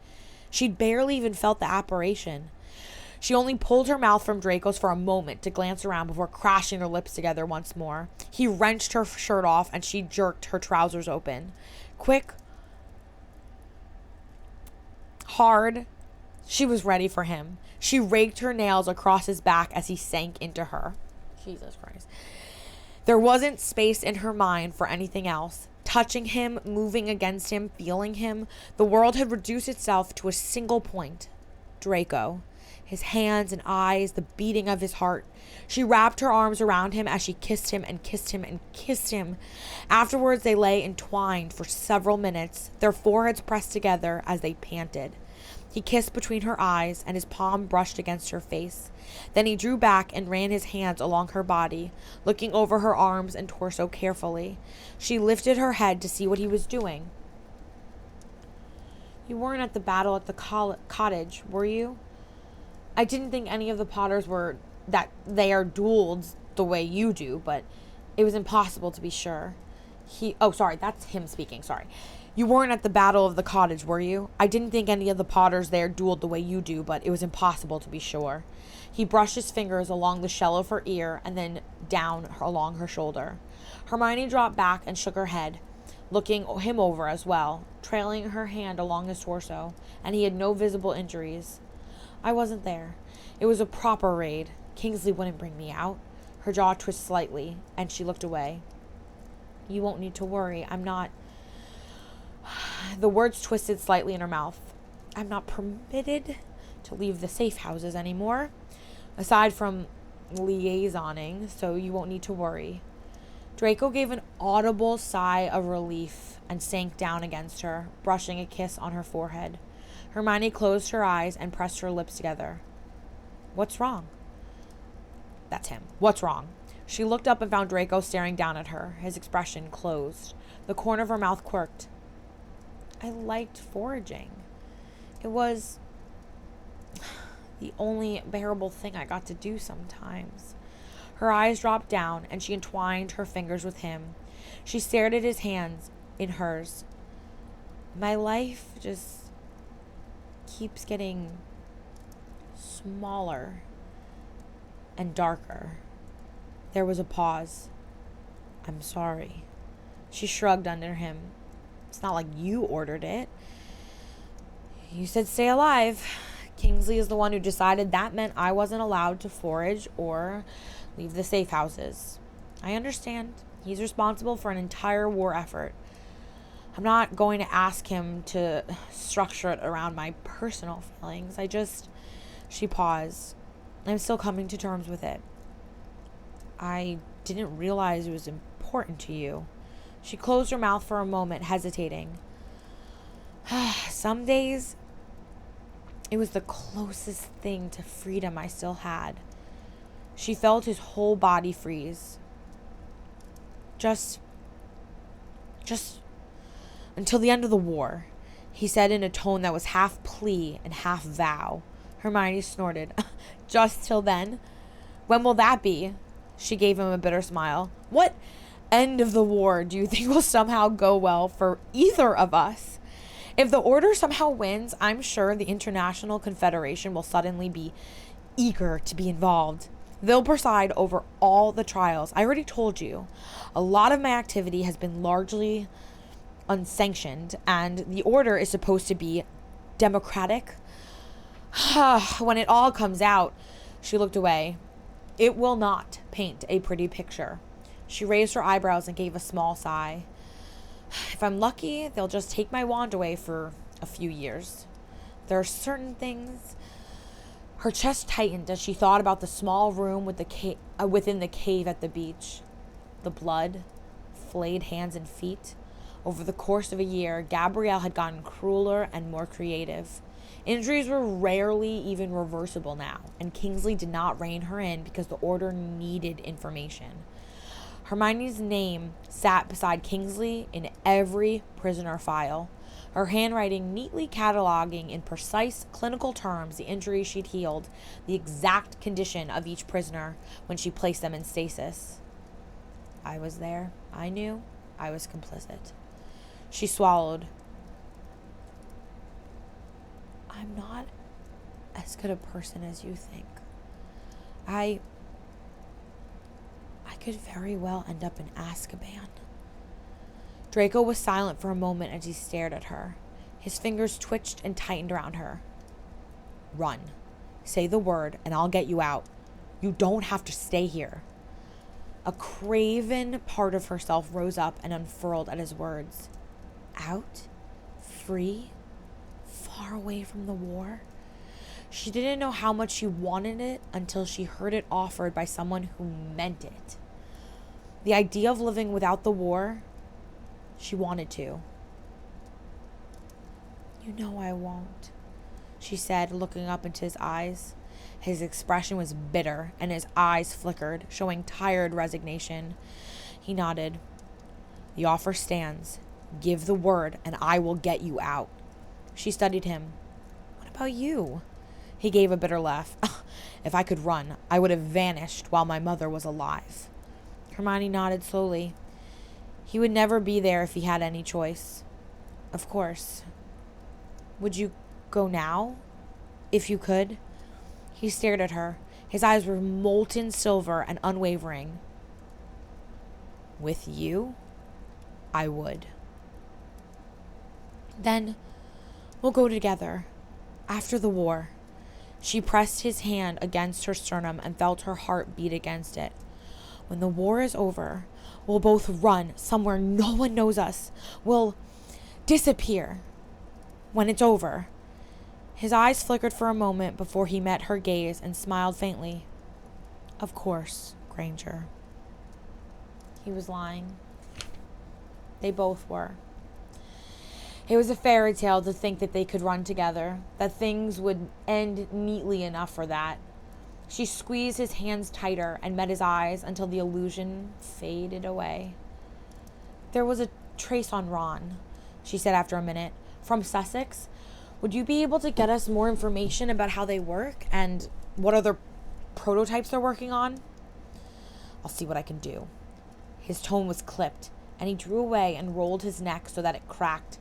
She'd barely even felt the apparition. She only pulled her mouth from Draco's for a moment to glance around before crashing her lips together once more. He wrenched her shirt off, and she jerked her trousers open. Quick, hard, she was ready for him. She raked her nails across his back as he sank into her. Jesus Christ. There wasn't space in her mind for anything else. Touching him, moving against him, feeling him, the world had reduced itself to a single point. Draco. His hands and eyes, the beating of his heart. She wrapped her arms around him as she kissed him and kissed him and kissed him. Afterwards, they lay entwined for several minutes, their foreheads pressed together as they panted. He kissed between her eyes, and his palm brushed against her face. Then he drew back and ran his hands along her body, looking over her arms and torso carefully. She lifted her head to see what he was doing. You weren't at the battle at the cottage, were you? I didn't think any of the Potters were that they are dueled the way you do, but it was impossible to be sure. That's him speaking, sorry. You weren't at the Battle of the Cottage, were you? I didn't think any of the Potters there dueled the way you do, but it was impossible to be sure. He brushed his fingers along the shell of her ear and then down along her shoulder. Hermione dropped back and shook her head, looking him over as well, trailing her hand along his torso, and he had no visible injuries. I wasn't there. It was a proper raid. Kingsley wouldn't bring me out. Her jaw twisted slightly, and she looked away. You won't need to worry. I'm not... The words twisted slightly in her mouth. I'm not permitted to leave the safe houses anymore, aside from liaisoning, so you won't need to worry. Draco gave an audible sigh of relief and sank down against her, brushing a kiss on her forehead. Hermione closed her eyes and pressed her lips together. What's wrong? That's him. What's wrong? She looked up and found Draco staring down at her, his expression closed. The corner of her mouth quirked. I liked foraging. It was the only bearable thing I got to do sometimes. Her eyes dropped down, and she entwined her fingers with him. She stared at his hands in hers. My life just keeps getting smaller and darker. There was a pause. I'm sorry. She shrugged under him. It's not like you ordered it. You said stay alive. Kingsley is the one who decided that meant I wasn't allowed to forage or leave the safe houses. I understand. He's responsible for an entire war effort. I'm not going to ask him to structure it around my personal feelings. She paused. I'm still coming to terms with it. I didn't realize it was important to you. She closed her mouth for a moment, hesitating. Some days, it was the closest thing to freedom I still had. She felt his whole body freeze. Just until the end of the war, he said in a tone that was half plea and half vow. Hermione snorted. Just till then? When will that be? She gave him a bitter smile. What end of the war do you think will somehow go well for either of us? If the Order somehow wins, I'm sure the International Confederation will suddenly be eager to be involved. They'll preside over all the trials. I already told you. A lot of my activity has been largely unsanctioned, and the Order is supposed to be democratic. When it all comes out, she looked away. It will not paint a pretty picture. She raised her eyebrows and gave a small sigh. If I'm lucky, they'll just take my wand away for a few years. There are certain things... Her chest tightened as she thought about the small room with within the cave at the beach. The blood, flayed hands and feet. Over the course of a year, Gabrielle had gotten crueler and more creative. Injuries were rarely even reversible now, and Kingsley did not rein her in because the Order needed information. Hermione's name sat beside Kingsley in every prisoner file, her handwriting neatly cataloging in precise clinical terms the injuries she'd healed, the exact condition of each prisoner when she placed them in stasis. I was there. I knew. I was complicit. She swallowed. I'm not as good a person as you think. I could very well end up in Azkaban. Draco was silent for a moment as he stared at her. His fingers twitched and tightened around her. Run. Say the word and I'll get you out. You don't have to stay here. A craven part of herself rose up and unfurled at his words. Out? Free? Far away from the war? She didn't know how much she wanted it until she heard it offered by someone who meant it. The idea of living without the war, she wanted to. You know I won't, she said, looking up into his eyes. His expression was bitter, and his eyes flickered, showing tired resignation. He nodded. The offer stands. Give the word, and I will get you out. She studied him. What about you? He gave a bitter laugh. If I could run, I would have vanished while my mother was alive. Hermione nodded slowly. He would never be there if he had any choice. Of course. Would you go now? If you could? He stared at her. His eyes were molten silver and unwavering. With you? I would. Then we'll go together. After the war. She pressed his hand against her sternum and felt her heart beat against it. When the war is over, we'll both run somewhere no one knows us. We'll disappear. When it's over. His eyes flickered for a moment before he met her gaze and smiled faintly. Of course, Granger. He was lying. They both were. It was a fairy tale to think that they could run together, that things would end neatly enough for that. She squeezed his hands tighter and met his eyes until the illusion faded away. There was a trace on Ron, she said after a minute. From Sussex? Would you be able to get us more information about how they work and what other prototypes they're working on? I'll see what I can do. His tone was clipped, and he drew away and rolled his neck so that it cracked.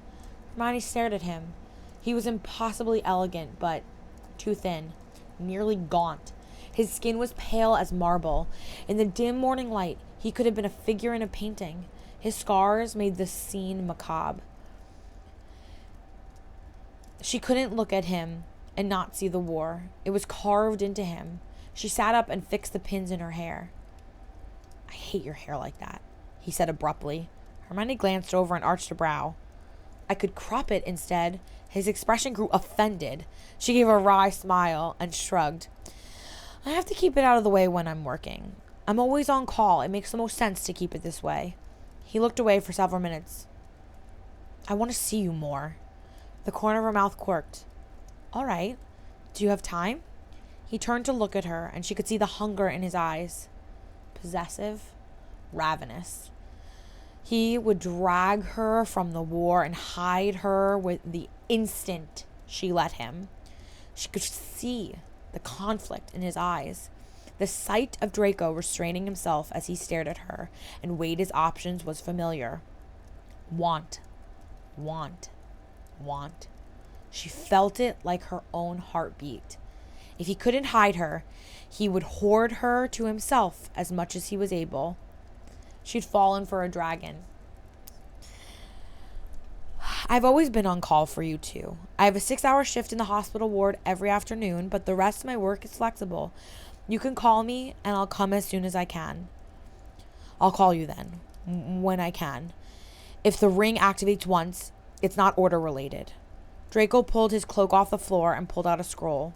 Hermione stared at him. He was impossibly elegant, but too thin, nearly gaunt. His skin was pale as marble. In the dim morning light, he could have been a figure in a painting. His scars made the scene macabre. She couldn't look at him and not see the war. It was carved into him. She sat up and fixed the pins in her hair. I hate your hair like that, he said abruptly. Hermione glanced over and arched a brow. I could crop it instead. His expression grew offended. She gave a wry smile and shrugged. I have to keep it out of the way when I'm working. I'm always on call. It makes the most sense to keep it this way. He looked away for several minutes. I want to see you more. The corner of her mouth quirked. All right. Do you have time? He turned to look at her, and she could see the hunger in his eyes. Possessive, ravenous. He would drag her from the war and hide her with the instant she let him. She could see the conflict in his eyes. The sight of Draco restraining himself as he stared at her and weighed his options was familiar. Want. She felt it like her own heartbeat. If he couldn't hide her, he would hoard her to himself as much as he was able. She'd fallen for a dragon. I've always been on call for you too. I have a 6-hour shift in the hospital ward every afternoon, but the rest of my work is flexible. You can call me and I'll come as soon as I can. I'll call you then, when I can. If the ring activates once, it's not order related. Draco pulled his cloak off the floor and pulled out a scroll.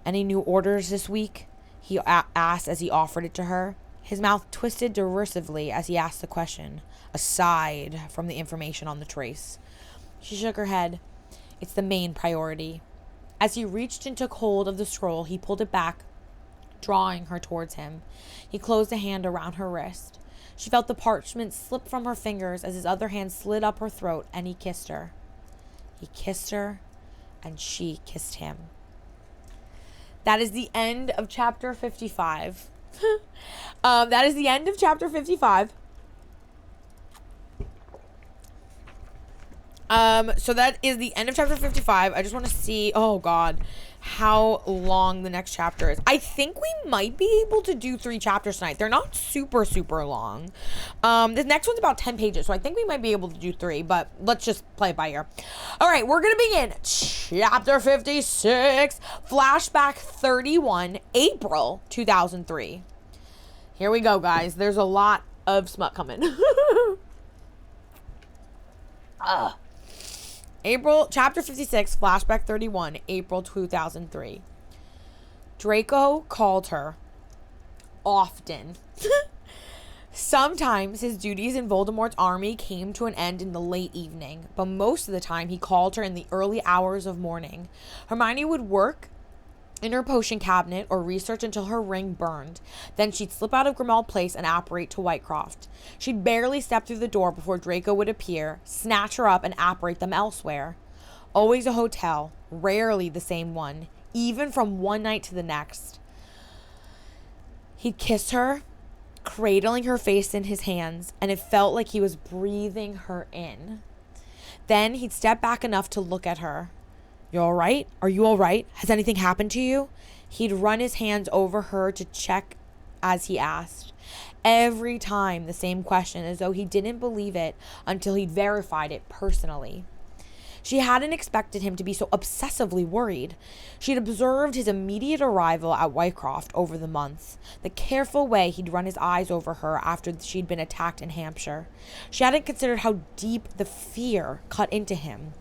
Any new orders this week? He asked as he offered it to her. His mouth twisted derisively as he asked the question, aside from the information on the trace. She shook her head. It's the main priority. As he reached and took hold of the scroll, he pulled it back, drawing her towards him. He closed a hand around her wrist. She felt the parchment slip from her fingers as his other hand slid up her throat, and he kissed her. He kissed her, and she kissed him. That is the end of chapter 55. That is the end of chapter 55. So that is the end of chapter 55. I just want to see, oh God, how long the next chapter is. I think we might be able to do 3 chapters tonight. They're not super long. The next one's about 10 pages, so I think we might be able to do 3, but let's just play it by ear. All right, we're gonna begin chapter 56, flashback 31, April 2003. Here we go, guys. There's a lot of smut coming. April, chapter 56, flashback 31, April 2003. Draco called her often. Sometimes his duties in Voldemort's army came to an end in the late evening, but most of the time he called her in the early hours of morning. Hermione would work in her potion cabinet or research until her ring burned. Then she'd slip out of Grimmauld Place and apparate to Whitecroft. She'd barely step through the door before Draco would appear, snatch her up, and apparate them elsewhere. Always a hotel, rarely the same one, even from one night to the next. He'd kiss her, cradling her face in his hands, and it felt like he was breathing her in. Then he'd step back enough to look at her. You all right? Are you all right? Has anything happened to you? He'd run his hands over her to check as he asked. Every time the same question, as though he didn't believe it until he'd verified it personally. She hadn't expected him to be so obsessively worried. She'd observed his immediate arrival at Whitecroft over the months, the careful way he'd run his eyes over her after she'd been attacked in Hampshire. She hadn't considered how deep the fear cut into him.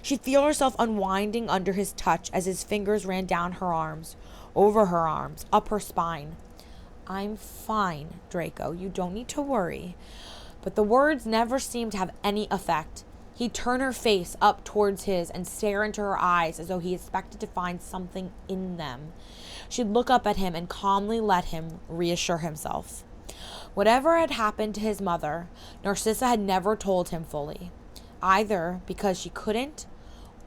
She'd feel herself unwinding under his touch as his fingers ran down her arms, over her arms, up her spine. I'm fine, Draco. You don't need to worry. But the words never seemed to have any effect. He'd turn her face up towards his and stare into her eyes as though he expected to find something in them. She'd look up at him and calmly let him reassure himself. Whatever had happened to his mother, Narcissa had never told him fully, either because she couldn't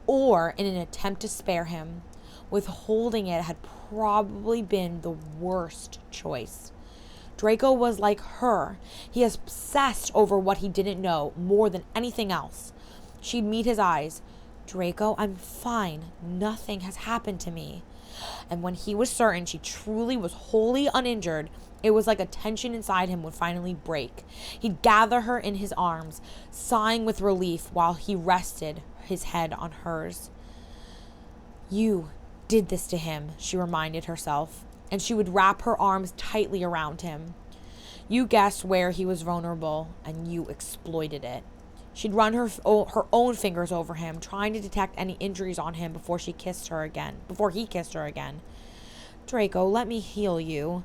or in an attempt to spare him. Withholding it had probably been the worst choice. Draco was like her. He obsessed over what he didn't know more than anything else. She'd meet his eyes. Draco, I'm fine. Nothing has happened to me. And when he was certain she truly was wholly uninjured, it was like a tension inside him would finally break. He'd gather her in his arms, sighing with relief while he rested his head on hers. You did this to him, she reminded herself, and she would wrap her arms tightly around him. You guessed where he was vulnerable, and you exploited it. She'd run her own fingers over him, trying to detect any injuries on him before he kissed her again. Draco, let me heal you.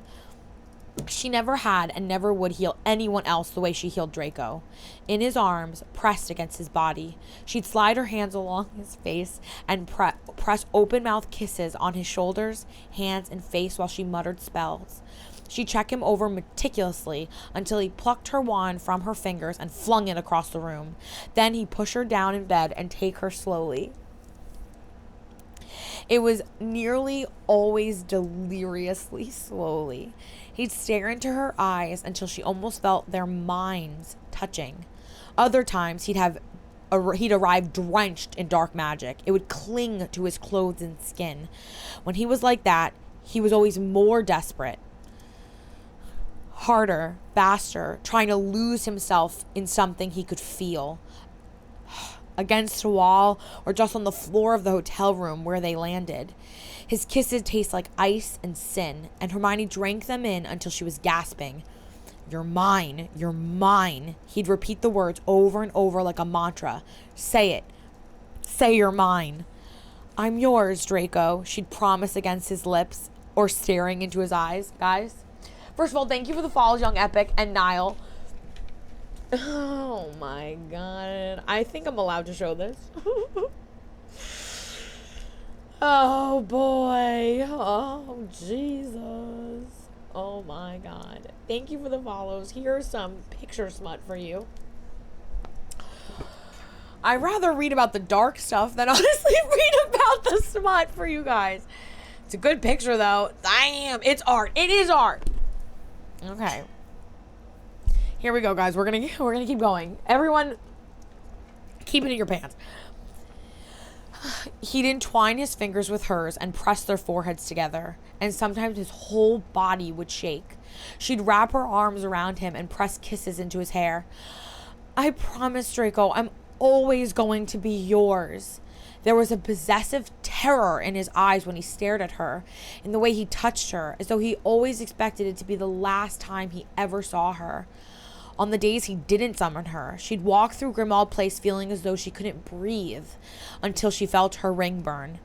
She never had and never would heal anyone else the way she healed Draco. In his arms, pressed against his body, she'd slide her hands along his face and press open-mouthed kisses on his shoulders, hands, and face while she muttered spells. She'd check him over meticulously until he plucked her wand from her fingers and flung it across the room. Then he'd push her down in bed and take her slowly. It was nearly always deliriously slowly. He'd stare into her eyes until she almost felt their minds touching. Other times he'd arrive drenched in dark magic. It would cling to his clothes and skin. When he was like that, he was always more desperate. Harder, faster, trying to lose himself in something he could feel. Against a wall or just on the floor of the hotel room where they landed. His kisses taste like ice and sin, and Hermione drank them in until she was gasping. You're mine, you're mine. He'd repeat the words over and over like a mantra. Say it. Say you're mine. I'm yours, Draco, she'd promise against his lips or staring into his eyes. Guys, first of all, thank you for the follows, Young Epic and Niall. Oh my god. I think I'm allowed to show this. Oh boy. Oh Jesus. Oh my god. Thank you for the follows. Here's some picture smut for you. I'd rather read about the dark stuff than honestly read about the smut for you guys. It's a good picture though. Damn. It's art. It is art. Okay. Here we go, guys. We're gonna keep going. Everyone, keep it in your pants. He'd entwine his fingers with hers and press their foreheads together, and sometimes his whole body would shake. She'd wrap her arms around him and press kisses into his hair. I promise, Draco, I'm always going to be yours. There was a possessive terror in his eyes when he stared at her, in the way he touched her, as though he always expected it to be the last time he ever saw her. On the days he didn't summon her, she'd walk through Grimmauld Place feeling as though she couldn't breathe until she felt her ring burn.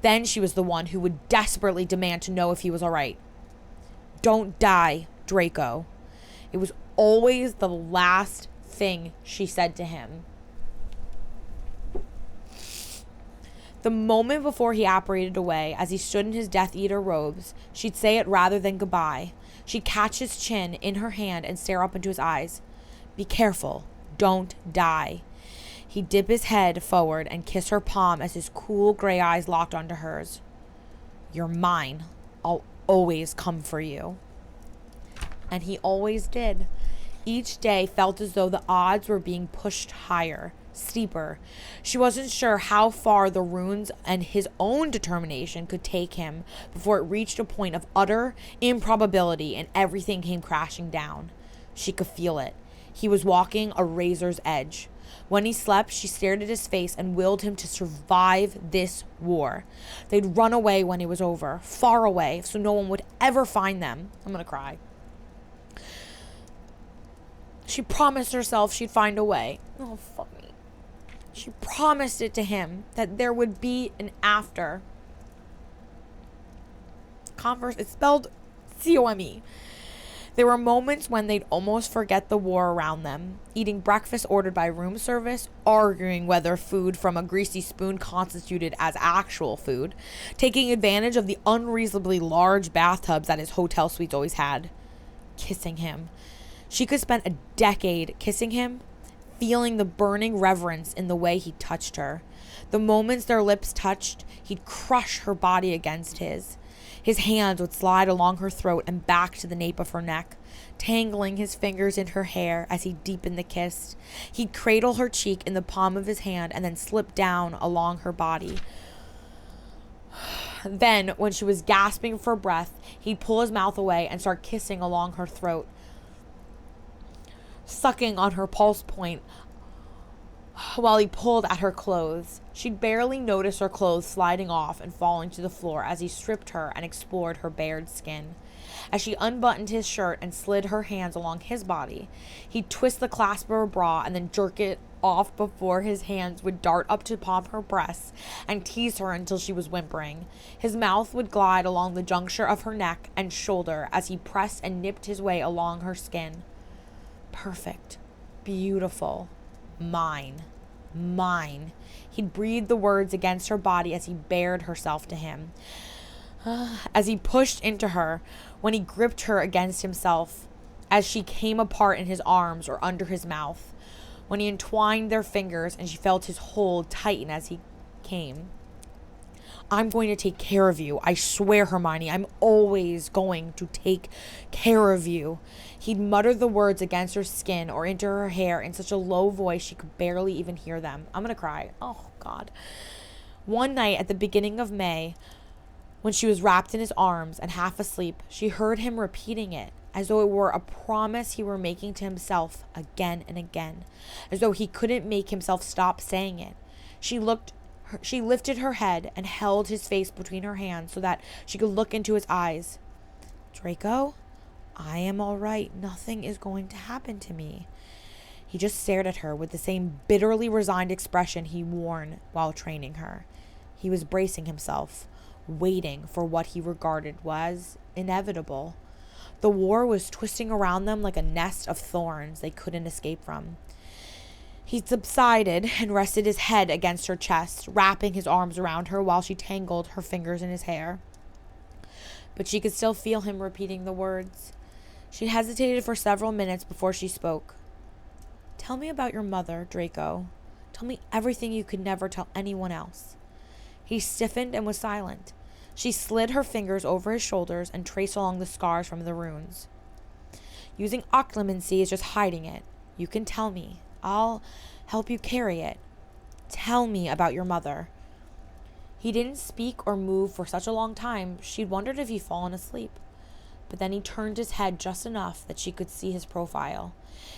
Then she was the one who would desperately demand to know if he was all right. Don't die, Draco. It was always the last thing she said to him. The moment before he apparated away, as he stood in his Death Eater robes, she'd say it rather than goodbye. She'd catch his chin in her hand and stare up into his eyes. Be careful. Don't die. He'd dip his head forward and kiss her palm as his cool gray eyes locked onto hers. You're mine. I'll always come for you. And he always did. Each day felt as though the odds were being pushed higher. steeper. She wasn't sure how far the runes and his own determination could take him before it reached a point of utter improbability and everything came crashing down. She could feel it. He was walking a razor's edge. When he slept, she stared at his face and willed him to survive this war. They'd run away when it was over, far away, so no one would ever find them. I'm gonna cry. She promised herself she'd find a way. Oh, fuck me. She promised it to him that there would be an after. Converse, it's spelled COME. There were moments when they'd almost forget the war around them, eating breakfast ordered by room service, arguing whether food from a greasy spoon constituted as actual food, taking advantage of the unreasonably large bathtubs that his hotel suites always had, kissing him. She could spend a decade kissing him, feeling the burning reverence in the way he touched her. The moments their lips touched, he'd crush her body against his. His hands would slide along her throat and back to the nape of her neck, tangling his fingers in her hair as he deepened the kiss. He'd cradle her cheek in the palm of his hand and then slip down along her body. Then, when she was gasping for breath, he'd pull his mouth away and start kissing along her throat, sucking on her pulse point while he pulled at her clothes. She'd barely notice her clothes sliding off and falling to the floor as he stripped her and explored her bared skin. As she unbuttoned his shirt and slid her hands along his body, he'd twist the clasp of her bra and then jerk it off before his hands would dart up to palm her breasts and tease her until she was whimpering. His mouth would glide along the juncture of her neck and shoulder as he pressed and nipped his way along her skin. Perfect. Beautiful. Mine. Mine. He'd breathe the words against her body as he bared herself to him. As he pushed into her, when he gripped her against himself, as she came apart in his arms or under his mouth, when he entwined their fingers and she felt his hold tighten as he came. I'm going to take care of you. I swear, Hermione, I'm always going to take care of you. He'd mutter the words against her skin or into her hair in such a low voice she could barely even hear them. I'm going to cry. Oh, God. One night at the beginning of May, when she was wrapped in his arms and half asleep, she heard him repeating it as though it were a promise he were making to himself again and again, as though he couldn't make himself stop saying it. She lifted her head and held his face between her hands so that she could look into his eyes. Draco, I am all right. Nothing is going to happen to me. He just stared at her with the same bitterly resigned expression he'd worn while training her. He was bracing himself, waiting for what he regarded was inevitable. The war was twisting around them like a nest of thorns they couldn't escape from. He subsided and rested his head against her chest, wrapping his arms around her while she tangled her fingers in his hair. But she could still feel him repeating the words. She hesitated for several minutes before she spoke. Tell me about your mother, Draco. Tell me everything you could never tell anyone else. He stiffened and was silent. She slid her fingers over his shoulders and traced along the scars from the runes. Using occlumency is just hiding it. You can tell me. I'll help you carry it. Tell me about your mother. He didn't speak or move for such a long time, she'd wondered if he'd fallen asleep. But then he turned his head just enough that she could see his profile.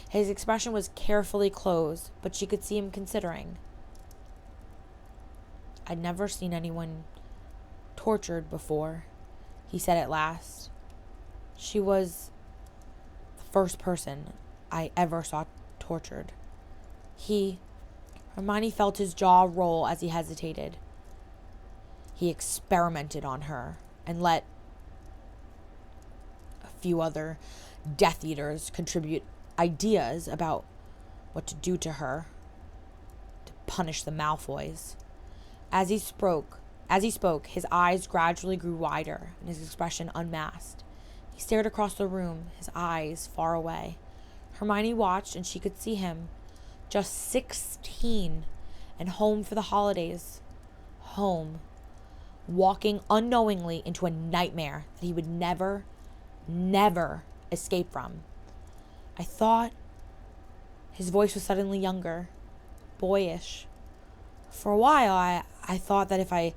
His expression was carefully closed, but she could see him considering. I'd never seen anyone tortured before, he said at last. She was the first person I ever saw tortured. Hermione felt his jaw roll as he hesitated. He experimented on her and let a few other Death Eaters contribute ideas about what to do to her, to punish the Malfoys. As he spoke, his eyes gradually grew wider and his expression unmasked. He stared across the room, his eyes far away. Hermione watched and she could see him, just 16 and home for the holidays. Home. Walking unknowingly into a nightmare that he would never escape from. I thought his voice was suddenly younger. boyish. For a while, I thought that if I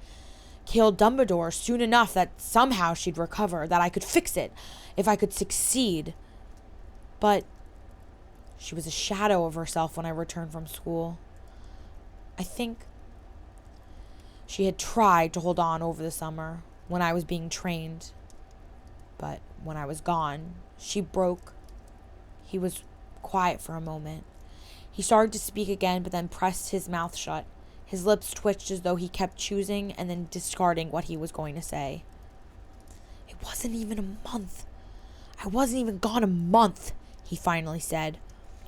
killed Dumbledore soon enough that somehow she'd recover, that I could fix it, if I could succeed. But she was a shadow of herself when I returned from school. I think she had tried to hold on over the summer when I was being trained. But when I was gone, she broke. He was quiet for a moment. He started to speak again, but then pressed his mouth shut. His lips twitched as though he kept choosing and then discarding what he was going to say. It wasn't even a month. I wasn't even gone a month, he finally said.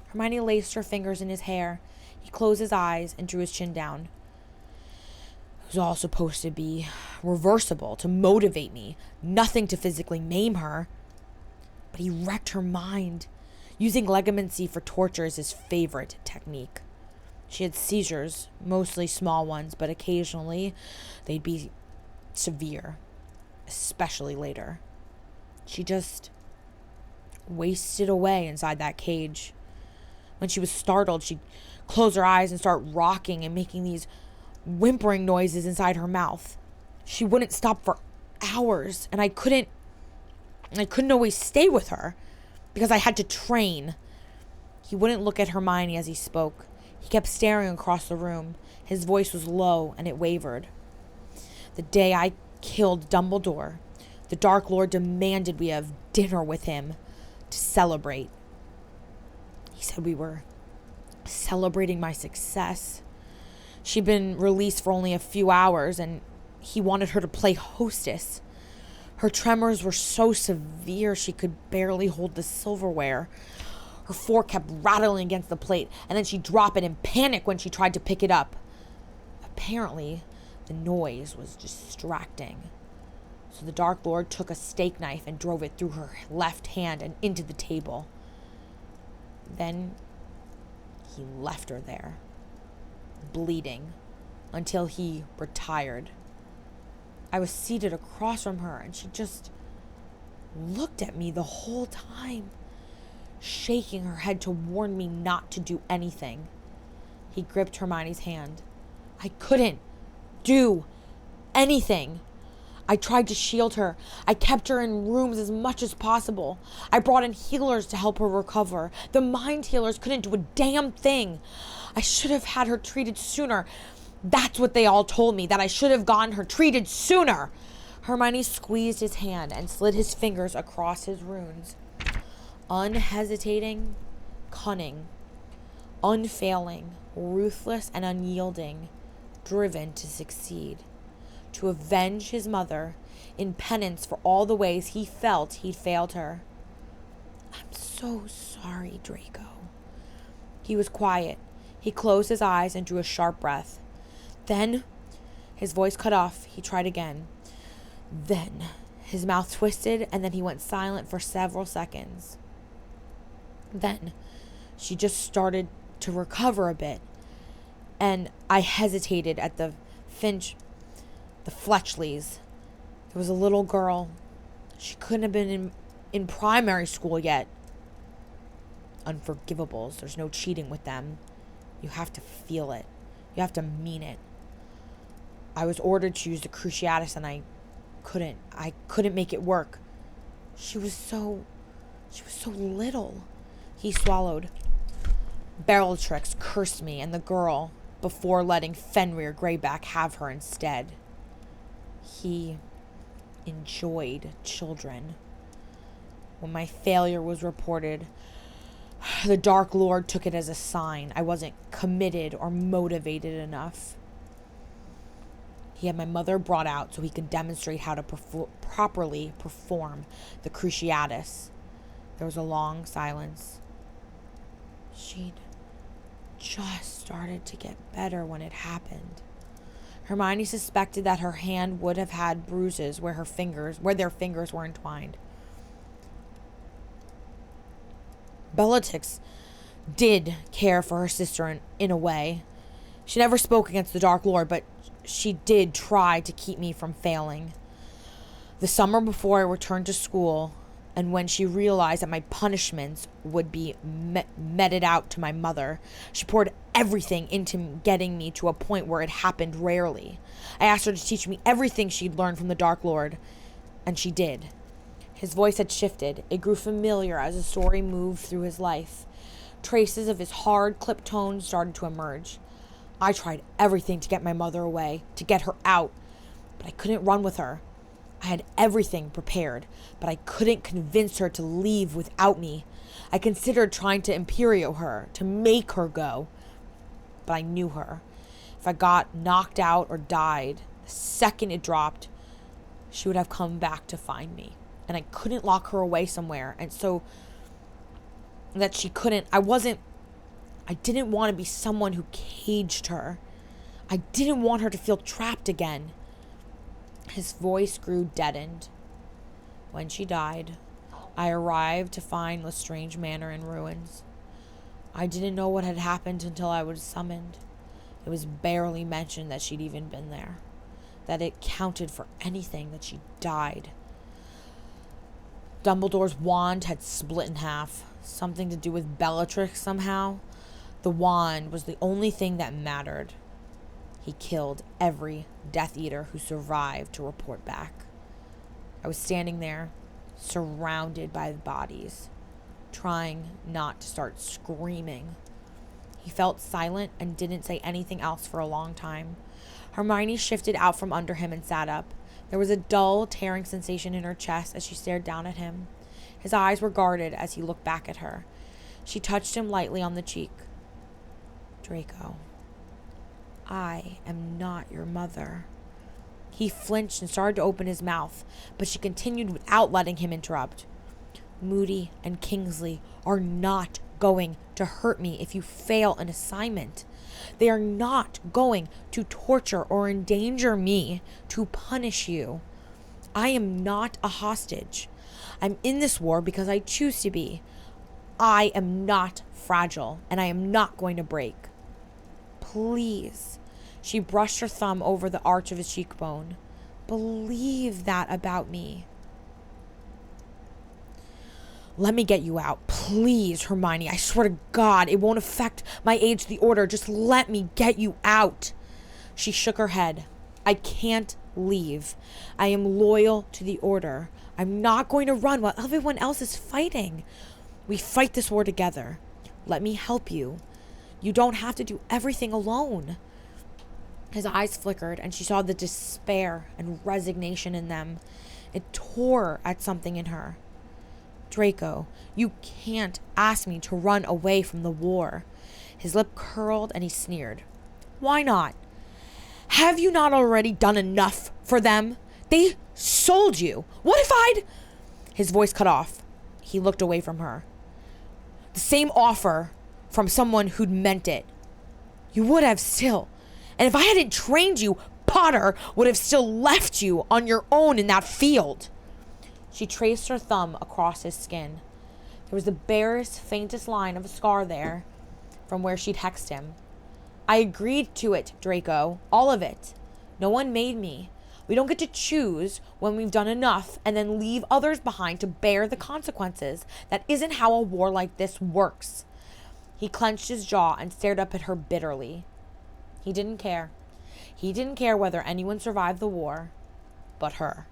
Hermione laced her fingers in his hair. He closed his eyes and drew his chin down. It was all supposed to be reversible, to motivate me, nothing to physically maim her. But he wrecked her mind. Using legamancy for torture is his favorite technique. She had seizures, mostly small ones, but occasionally they'd be severe, especially later. She just wasted away inside that cage. When she was startled, she'd close her eyes and start rocking and making these whimpering noises inside her mouth. She wouldn't stop for hours, and I couldn't always stay with her because I had to train. He wouldn't look at Hermione as he spoke. He kept staring across the room. His voice was low and it wavered. The day I killed Dumbledore, the Dark Lord demanded we have dinner with him to celebrate. He said we were celebrating my success. She'd been released for only a few hours and he wanted her to play hostess. Her tremors were so severe she could barely hold the silverware. Her fork kept rattling against the plate, and then she'd drop it in panic when she tried to pick it up. Apparently, the noise was distracting. So the Dark Lord took a steak knife and drove it through her left hand and into the table. Then he left her there, bleeding, until he retired. I was seated across from her, and she just looked at me the whole time, shaking her head to warn me not to do anything. He gripped Hermione's hand. I couldn't do anything. I tried to shield her. I kept her in rooms as much as possible. I brought in healers to help her recover. The mind healers couldn't do a damn thing. I should have had her treated sooner. That's what they all told me, that I should have gotten her treated sooner. Hermione squeezed his hand and slid his fingers across his runes. Unhesitating, cunning, unfailing, ruthless and unyielding, driven to succeed, to avenge his mother in penance for all the ways he felt he'd failed her. I'm so sorry, Draco. He was quiet. He closed his eyes and drew a sharp breath. Then, his voice cut off. He tried again. Then, his mouth twisted, and then he went silent for several seconds. Then, she just started to recover a bit, and I hesitated at the Fletchleys. There was a little girl. She couldn't have been in primary school yet. Unforgivables. There's no cheating with them. You have to feel it. You have to mean it. I was ordered to use the Cruciatus, and I couldn't make it work. She was so little. He swallowed. Bellatrix cursed me and the girl before letting Fenrir Greyback have her instead. He enjoyed children. When my failure was reported, the Dark Lord took it as a sign I wasn't committed or motivated enough. He had my mother brought out so he could demonstrate how to properly perform the Cruciatus. There was a long silence. She'd just started to get better when it happened. Hermione suspected that her hand would have had bruises where their fingers were entwined. Bellatrix did care for her sister in a way. She never spoke against the Dark Lord, but she did try to keep me from failing. The summer before I returned to school, And when she realized that my punishments would be meted out to my mother, she poured everything into getting me to a point where it happened rarely. I asked her to teach me everything she'd learned from the Dark Lord, and she did. His voice had shifted. It grew familiar as the story moved through his life. Traces of his hard, clipped tones started to emerge. I tried everything to get my mother away, to get her out, but I couldn't run with her. I had everything prepared, but I couldn't convince her to leave without me. I considered trying to imperio her, to make her go, but I knew her. If I got knocked out or died, the second it dropped, she would have come back to find me. And I couldn't lock her away somewhere, and so that she couldn't, I didn't want to be someone who caged her. I didn't want her to feel trapped again. His voice grew deadened. When she died, I arrived to find Lestrange Manor in ruins. I didn't know what had happened until I was summoned. It was barely mentioned that she'd even been there, that it counted for anything that she died. Dumbledore's wand had split in half, something to do with Bellatrix somehow. The wand was the only thing that mattered. He killed every Death Eater who survived to report back. I was standing there, surrounded by bodies, trying not to start screaming. He felt silent and didn't say anything else for a long time. Hermione shifted out from under him and sat up. There was a dull, tearing sensation in her chest as she stared down at him. His eyes were guarded as he looked back at her. She touched him lightly on the cheek. Draco, I am not your mother. He flinched and started to open his mouth, but she continued without letting him interrupt. Moody and Kingsley are not going to hurt me if you fail an assignment. They are not going to torture or endanger me to punish you. I am not a hostage. I'm in this war because I choose to be. I am not fragile, and I am not going to break. Please. She brushed her thumb over the arch of his cheekbone. Believe that about me. Let me get you out. Please, Hermione. I swear to God, it won't affect my aid to the Order. Just let me get you out. She shook her head. I can't leave. I am loyal to the Order. I'm not going to run while everyone else is fighting. We fight this war together. Let me help you. You don't have to do everything alone. His eyes flickered, and she saw the despair and resignation in them. It tore at something in her. Draco, you can't ask me to run away from the war. His lip curled, and he sneered. Why not? Have you not already done enough for them? They sold you. What if I'd... His voice cut off. He looked away from her. The same offer from someone who'd meant it. You would have still. And if I hadn't trained you, Potter would have still left you on your own in that field. She traced her thumb across his skin. There was the barest, faintest line of a scar there from where she'd hexed him. I agreed to it, Draco. All of it. No one made me. We don't get to choose when we've done enough and then leave others behind to bear the consequences. That isn't how a war like this works. He clenched his jaw and stared up at her bitterly. He didn't care. He didn't care whether anyone survived the war, but her.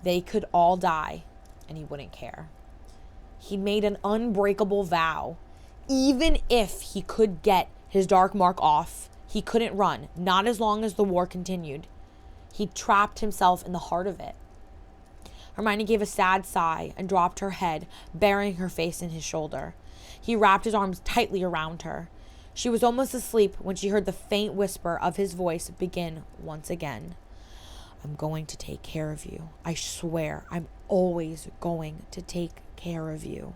They could all die, and he wouldn't care. He made an unbreakable vow. Even if he could get his dark mark off, he couldn't run, not as long as the war continued. He trapped himself in the heart of it. Hermione gave a sad sigh and dropped her head, burying her face in his shoulder. He wrapped his arms tightly around her. She was almost asleep when she heard the faint whisper of his voice begin once again. I'm going to take care of you. I swear, I'm always going to take care of you.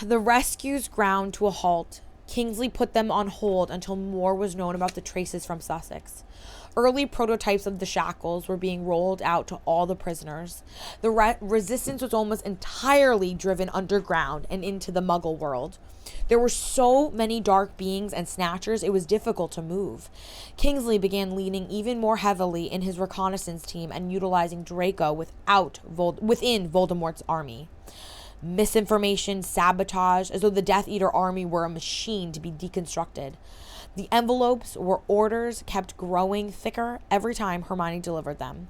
The rescues ground to a halt Kingsley put them on hold until more was known about the traces from Sussex. Early prototypes of the shackles were being rolled out to all the prisoners. The resistance was almost entirely driven underground and into the Muggle world. There were so many dark beings and snatchers, it was difficult to move. Kingsley began leaning even more heavily in his reconnaissance team and utilizing Draco within Voldemort's army. Misinformation, sabotage, as though the Death Eater army were a machine to be deconstructed. The envelopes were orders kept growing thicker every time Hermione delivered them.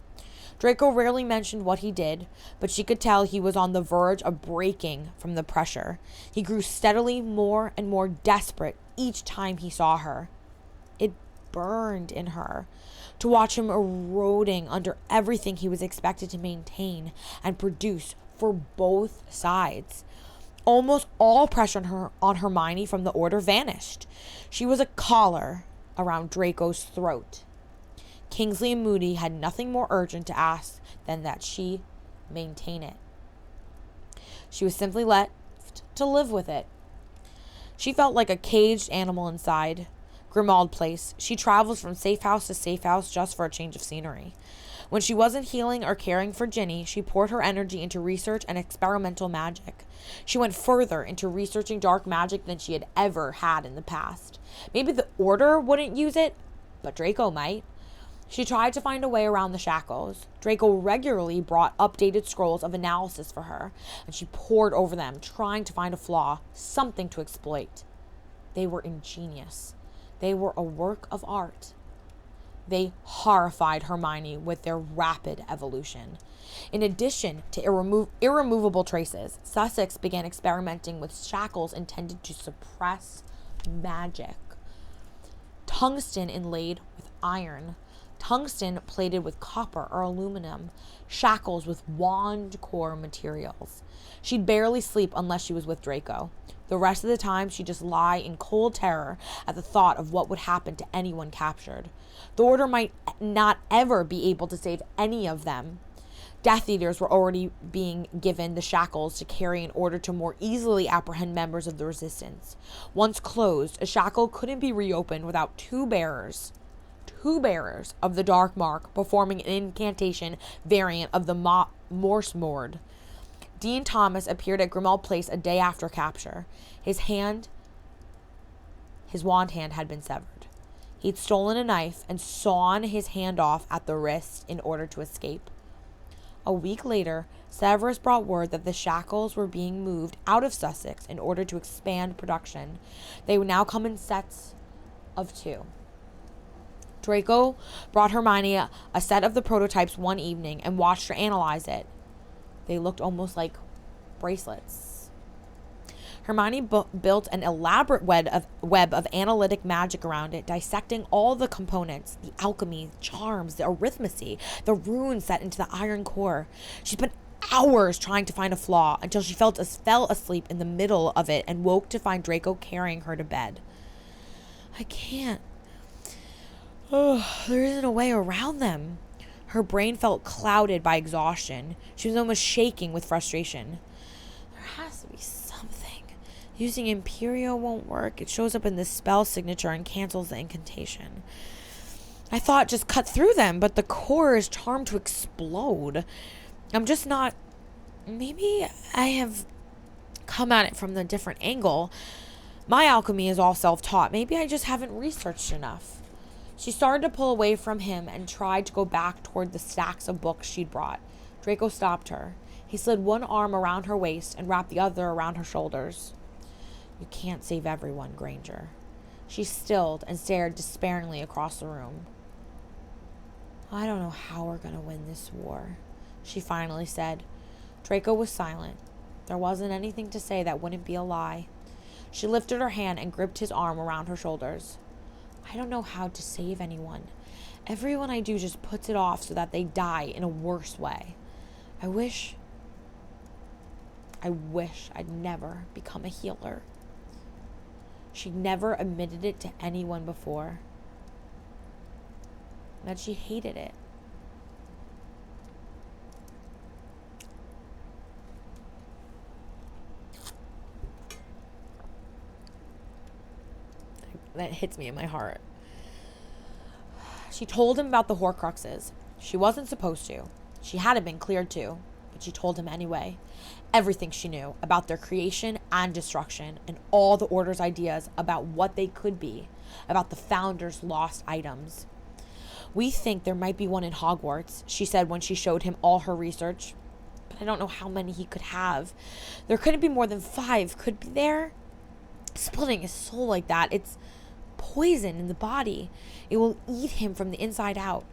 Draco rarely mentioned what he did, but she could tell he was on the verge of breaking from the pressure. He grew steadily more and more desperate each time he saw her. It burned in her to watch him eroding under everything he was expected to maintain and produce for both sides. Almost all pressure on Hermione from the order vanished. She was a collar around Draco's throat. Kingsley and Moody had nothing more urgent to ask than that she maintain it. She was simply left to live with it. She felt like a caged animal inside Grimmauld Place. She traveled from safe house to safe house just for a change of scenery. When she wasn't healing or caring for Ginny, she poured her energy into research and experimental magic. She went further into researching dark magic than she had ever had in the past. Maybe the Order wouldn't use it, but Draco might. She tried to find a way around the shackles. Draco regularly brought updated scrolls of analysis for her, and she pored over them, trying to find a flaw, something to exploit. They were ingenious. They were a work of art. They horrified Hermione with their rapid evolution. In addition to irremovable traces, Sussex began experimenting with shackles intended to suppress magic. Tungsten inlaid with iron, tungsten plated with copper or aluminum, shackles with wand core materials. She'd barely sleep unless she was with Draco. The rest of the time, she'd just lie in cold terror at the thought of what would happen to anyone captured. The Order might not ever be able to save any of them. Death Eaters were already being given the shackles to carry in order to more easily apprehend members of the Resistance. Once closed, a shackle couldn't be reopened without two bearers of the Dark Mark performing an incantation variant of the Morse Mord. Dean Thomas appeared at Grimmauld Place a day after capture. His wand hand had been severed. He'd stolen a knife and sawn his hand off at the wrist in order to escape. A week later, Severus brought word that the shackles were being moved out of Sussex in order to expand production. They would now come in sets of 2. Draco brought Hermione a set of the prototypes one evening and watched her analyze it. They looked almost like bracelets. Hermione built an elaborate web of analytic magic around it, dissecting all the components, the alchemy, charms, the arithmancy, the runes set into the iron core. She spent hours trying to find a flaw until she fell asleep in the middle of it and woke to find Draco carrying her to bed. I can't. Oh, there isn't a way around them. Her brain felt clouded by exhaustion. She was almost shaking with frustration. There has to be something. Using Imperio won't work. It shows up in the spell signature and cancels the incantation. I thought just cut through them, but the core is charmed to explode. I'm just not... Maybe I have come at it from a different angle. My alchemy is all self-taught. Maybe I just haven't researched enough. She started to pull away from him and tried to go back toward the stacks of books she'd brought. Draco stopped her. He slid one arm around her waist and wrapped the other around her shoulders. You can't save everyone, Granger. She stilled and stared despairingly across the room. I don't know how we're going to win this war, she finally said. Draco was silent. There wasn't anything to say that wouldn't be a lie. She lifted her hand and gripped his arm around her shoulders. I don't know how to save anyone. Everyone I do just puts it off so that they die in a worse way. I wish I'd never become a healer. She'd never admitted it to anyone before. That she hated it. that hits me in my heart. She told him about the Horcruxes. She wasn't supposed to. She hadn't been cleared to, but she told him anyway. Everything she knew about their creation and destruction, and all the Order's ideas about what they could be, about the Founder's lost items. We think there might be one in Hogwarts, she said when she showed him all her research. But I don't know how many he could have. There couldn't be more than 5, could be there? Splitting his soul like that, it's poison in the body. It will eat him from the inside out.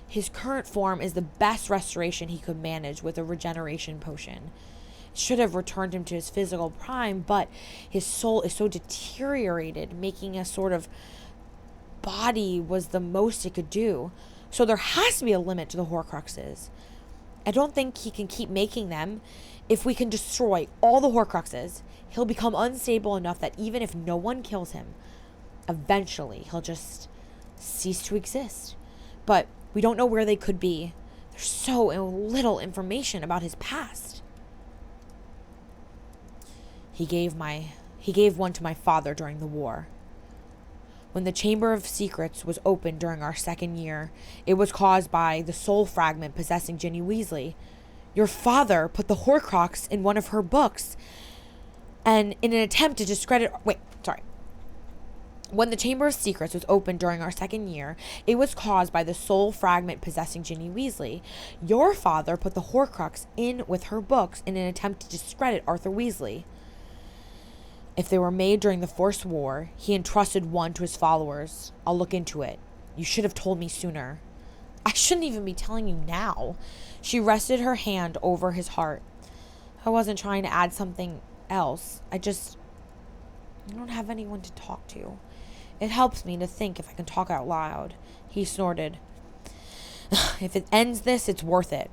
His current form is the best restoration he could manage with a regeneration potion. It should have returned him to his physical prime, but his soul is so deteriorated, making a sort of body was the most it could do. So there has to be a limit to the Horcruxes. I don't think he can keep making them. If we can destroy all the Horcruxes, he'll become unstable enough that even if no one kills him, eventually he'll just cease to exist. But we don't know where they could be. There's so little information about his past. He gave one to my father during the war. When the Chamber of Secrets was opened during our 2nd year, it was caused by the soul fragment possessing Ginny Weasley. Your father put the Horcrux in one of her books, and in an attempt to discredit... When the Chamber of Secrets was opened during our 2nd year, it was caused by the soul fragment possessing Ginny Weasley. Your father put the Horcrux in with her books in an attempt to discredit Arthur Weasley. If they were made during the First War, he entrusted one to his followers. I'll look into it. You should have told me sooner. I shouldn't even be telling you now. She rested her hand over his heart. I wasn't trying to add something else. I don't have anyone to talk to. It helps me to think if I can talk out loud. He snorted. If it ends this, it's worth it.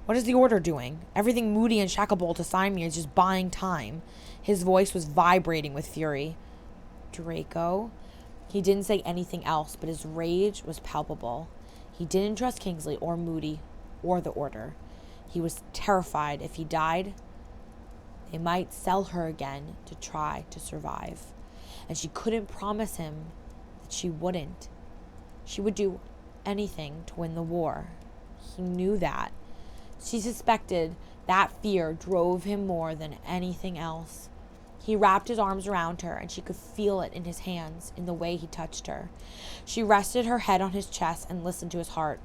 What is the Order doing? Everything Moody and Shacklebolt assign me is just buying time. His voice was vibrating with fury. Draco? He didn't say anything else, but his rage was palpable. He didn't trust Kingsley or Moody or the Order. He was terrified if he died, they might sell her again to try to survive. And she couldn't promise him that she wouldn't. She would do anything to win the war. He knew that. She suspected that fear drove him more than anything else. He wrapped his arms around her, and she could feel it in his hands, in the way he touched her. She rested her head on his chest and listened to his heart.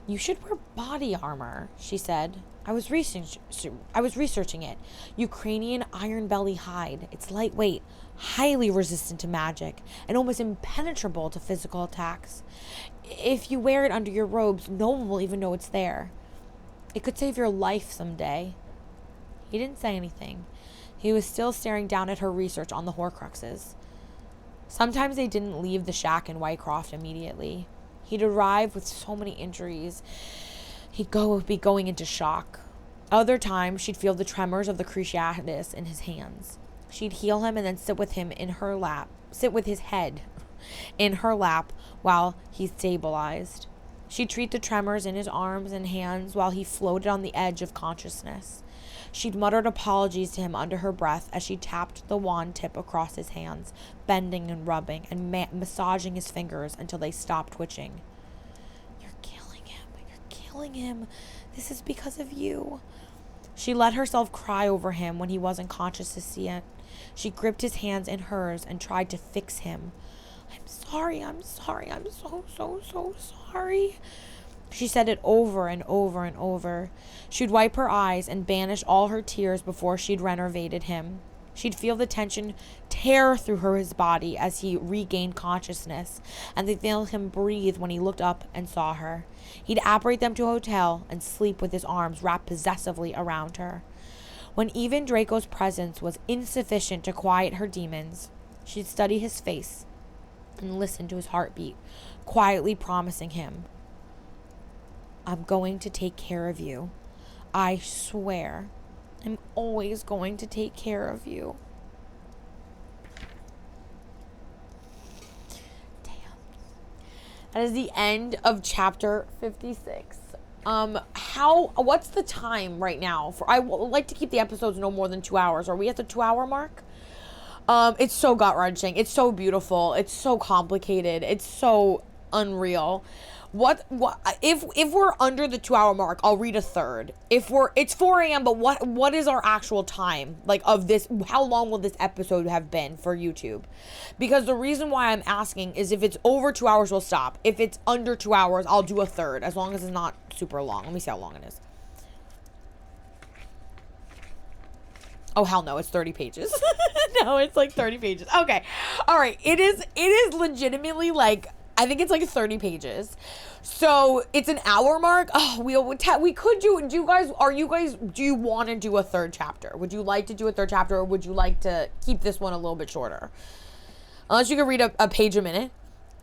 You should wear body armor, she said. I was researching it. Ukrainian iron belly hide. It's lightweight, highly resistant to magic, and almost impenetrable to physical attacks. If you wear it under your robes, no one will even know it's there. It could save your life someday. He didn't say anything. He was still staring down at her research on the Horcruxes. Sometimes they didn't leave the shack in Whitecroft immediately. He'd arrive with so many injuries. He'd be going into shock. Other times, she'd feel the tremors of the Cruciatus in his hands. She'd heal him and then sit with his head in her lap while he stabilized. She'd treat the tremors in his arms and hands while he floated on the edge of consciousness. She'd muttered apologies to him under her breath as she tapped the wand tip across his hands, bending and rubbing and massaging his fingers until they stopped twitching. You're killing him. This is because of you. She let herself cry over him when he wasn't conscious to see it. She gripped his hands in hers and tried to fix him. I'm sorry. I'm so sorry. She said it over and over and over. She'd wipe her eyes and banish all her tears before she'd renovated him. She'd feel the tension tear through his body as he regained consciousness, and they'd feel him breathe when he looked up and saw her. He'd apparate them to a hotel and sleep with his arms wrapped possessively around her. When even Draco's presence was insufficient to quiet her demons, she'd study his face and listen to his heartbeat, quietly promising him, I'm going to take care of you. I swear, I'm always going to take care of you. Damn. That is the end of chapter 56. What's the time right now? I would like to keep the episodes no more than 2 hours. Are we at the 2 hour mark? It's so gut-wrenching. It's so beautiful. It's so complicated. It's so unreal. What if we're under the 2-hour mark, I'll read a third. It's 4 a.m., but what is our actual time, like, of this? How long will this episode have been for YouTube? Because the reason why I'm asking is if it's over 2 hours, we'll stop. If it's under 2 hours, I'll do a third, as long as it's not super long. Let me see how long it is. Oh, hell no, it's 30 pages. No, it's like 30 pages. Okay. All right. It is legitimately like, I think it's like 30 pages. So it's an hour mark. Oh, we could do you want to do a third chapter? Would you like to do a third chapter, or would you like to keep this one a little bit shorter? Unless you can read a page a minute.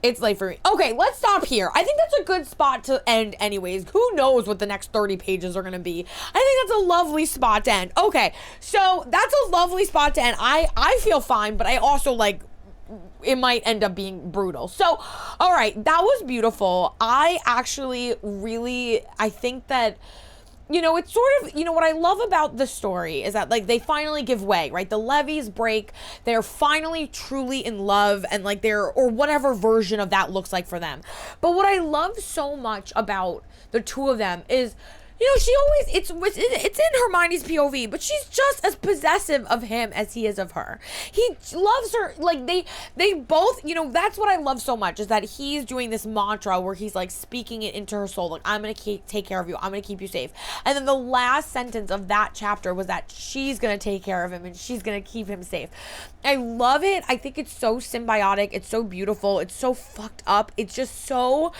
It's late for me. Okay, let's stop here. I think that's a good spot to end anyways. Who knows what the next 30 pages are going to be. I think that's a lovely spot to end. Okay, so that's a lovely spot to end. I feel fine, but I also, like, it might end up being brutal. So, all right, that was beautiful. I actually really, I think that, you know, it's sort of, you know, what I love about the story is that, like, they finally give way, right? The levees break. They're finally truly in love, and, like, or whatever version of that looks like for them. But what I love so much about the two of them is, you know, she always, it's in Hermione's POV, but she's just as possessive of him as he is of her. He loves her, like, they both, you know, that's what I love so much, is that he's doing this mantra where he's, like, speaking it into her soul, like, I'm gonna take care of you, I'm gonna keep you safe. And then the last sentence of that chapter was that she's gonna take care of him and she's gonna keep him safe. I love it. I think it's so symbiotic. It's so beautiful. It's so fucked up. It's just so...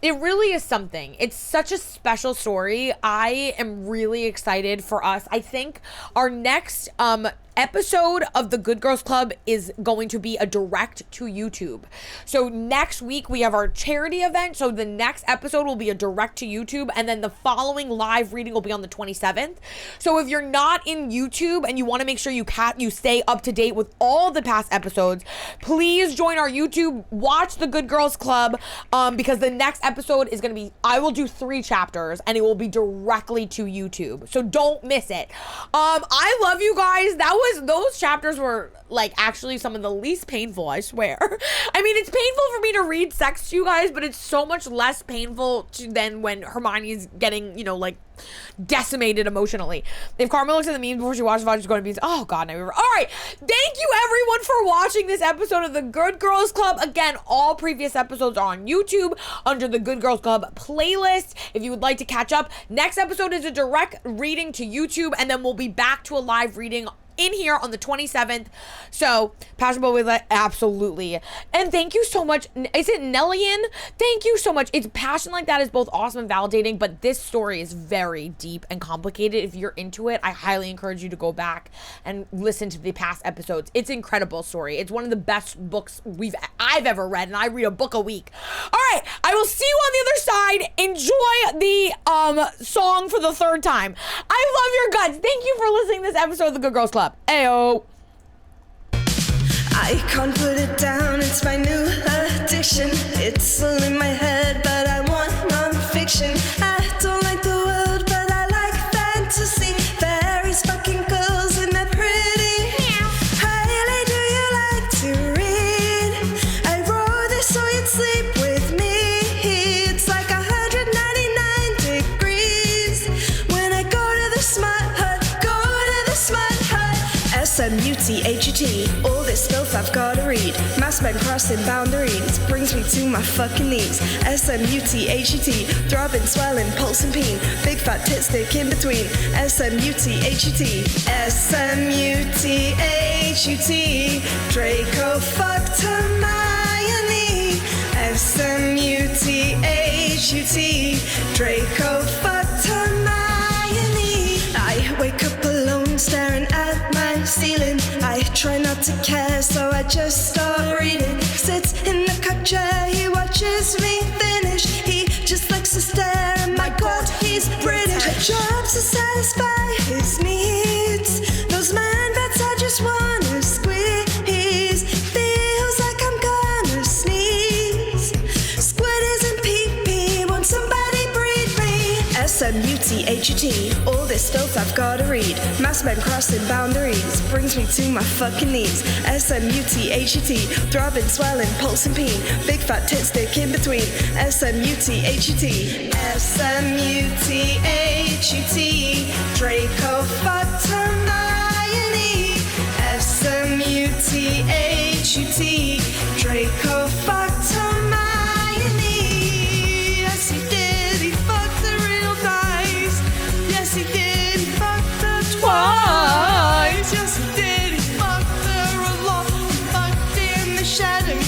It really is something. It's such a special story. I am really excited for us. I think our next episode of the Good Girls Club is going to be a direct to YouTube. So next week we have our charity event. So the next episode will be a direct to YouTube, and then the following live reading will be on the 27th. So if you're not in YouTube and you want to make sure you stay up to date with all the past episodes, please join our YouTube, watch the Good Girls Club, because the next episode is going to be, I will do 3 chapters and it will be directly to YouTube. So don't miss it. I love you guys. Those chapters were, like, actually some of the least painful, I swear. I mean, it's painful for me to read sex to you guys, but it's so much less painful than when Hermione's getting, you know, like, decimated emotionally. If Karma looks at the memes before she watches VOD, she's going to be, oh god, never. All right, thank you everyone for watching this episode of the Good Girls Club. Again, all previous episodes are on YouTube under the Good Girls Club playlist if you would like to catch up. Next episode is a direct reading to YouTube, and then we'll be back to a live reading in here on the 27th. So, Passionable with it, absolutely. And thank you so much. Is it Nellian? Thank you so much. It's passion like that is both awesome and validating, but this story is very deep and complicated. If you're into it, I highly encourage you to go back and listen to the past episodes. It's an incredible story. It's one of the best books I've ever read, and I read a book a week. All right, I will see you on the other side. Enjoy the song for the 3rd time. I love your guts. Thank you for listening to this episode of the Good Girls Club. Ayo. I can't put it down, it's my new addiction. It's all in my head, but I want non-fiction. I don't like the world, but I like fantasy. Fairies, fucking girls, and they're pretty. Highly, do you like to read? I wrote this so you'd sleep with me. It's like 199 degrees. When I go to the smart hut, SMUTHUT, all this filth I've gotta read. Mass men crossing boundaries brings me to my fucking knees. SMUTHUT, throbbing, swelling, pulsing, peen. Big fat tits stick in between. SMUTHUT, SMUTHUT, Draco fucked Hermione. SMUTHUT, Draco fucked Hermione. I wake up alone staring at my ceiling. I try not to care, so I just start reading. Sits in the cup chair, he watches me finish. He just likes to stare, and my god, he's British. Her job's to satisfy his needs. Those man bets I just wanna squeeze. Feels like I'm gonna sneeze. Squid isn't pee-pee, won't somebody breed me? SMUTHUT. All this filth I've gotta read. Mass men crossing boundaries brings me to my fucking knees. SMUTHUT. Throbbing, swelling, pulsing pain. Big fat tits stick in between. SMUTHUT. SMUTHUT. Draco fucked Hermione. SMUTHUT. Draco fucked Hermione. Yes, he did. He fucked her real nice. Yes, he did. He fucked her twice. Yes, he did. He fucked her a lot. He fucked in the shadow. He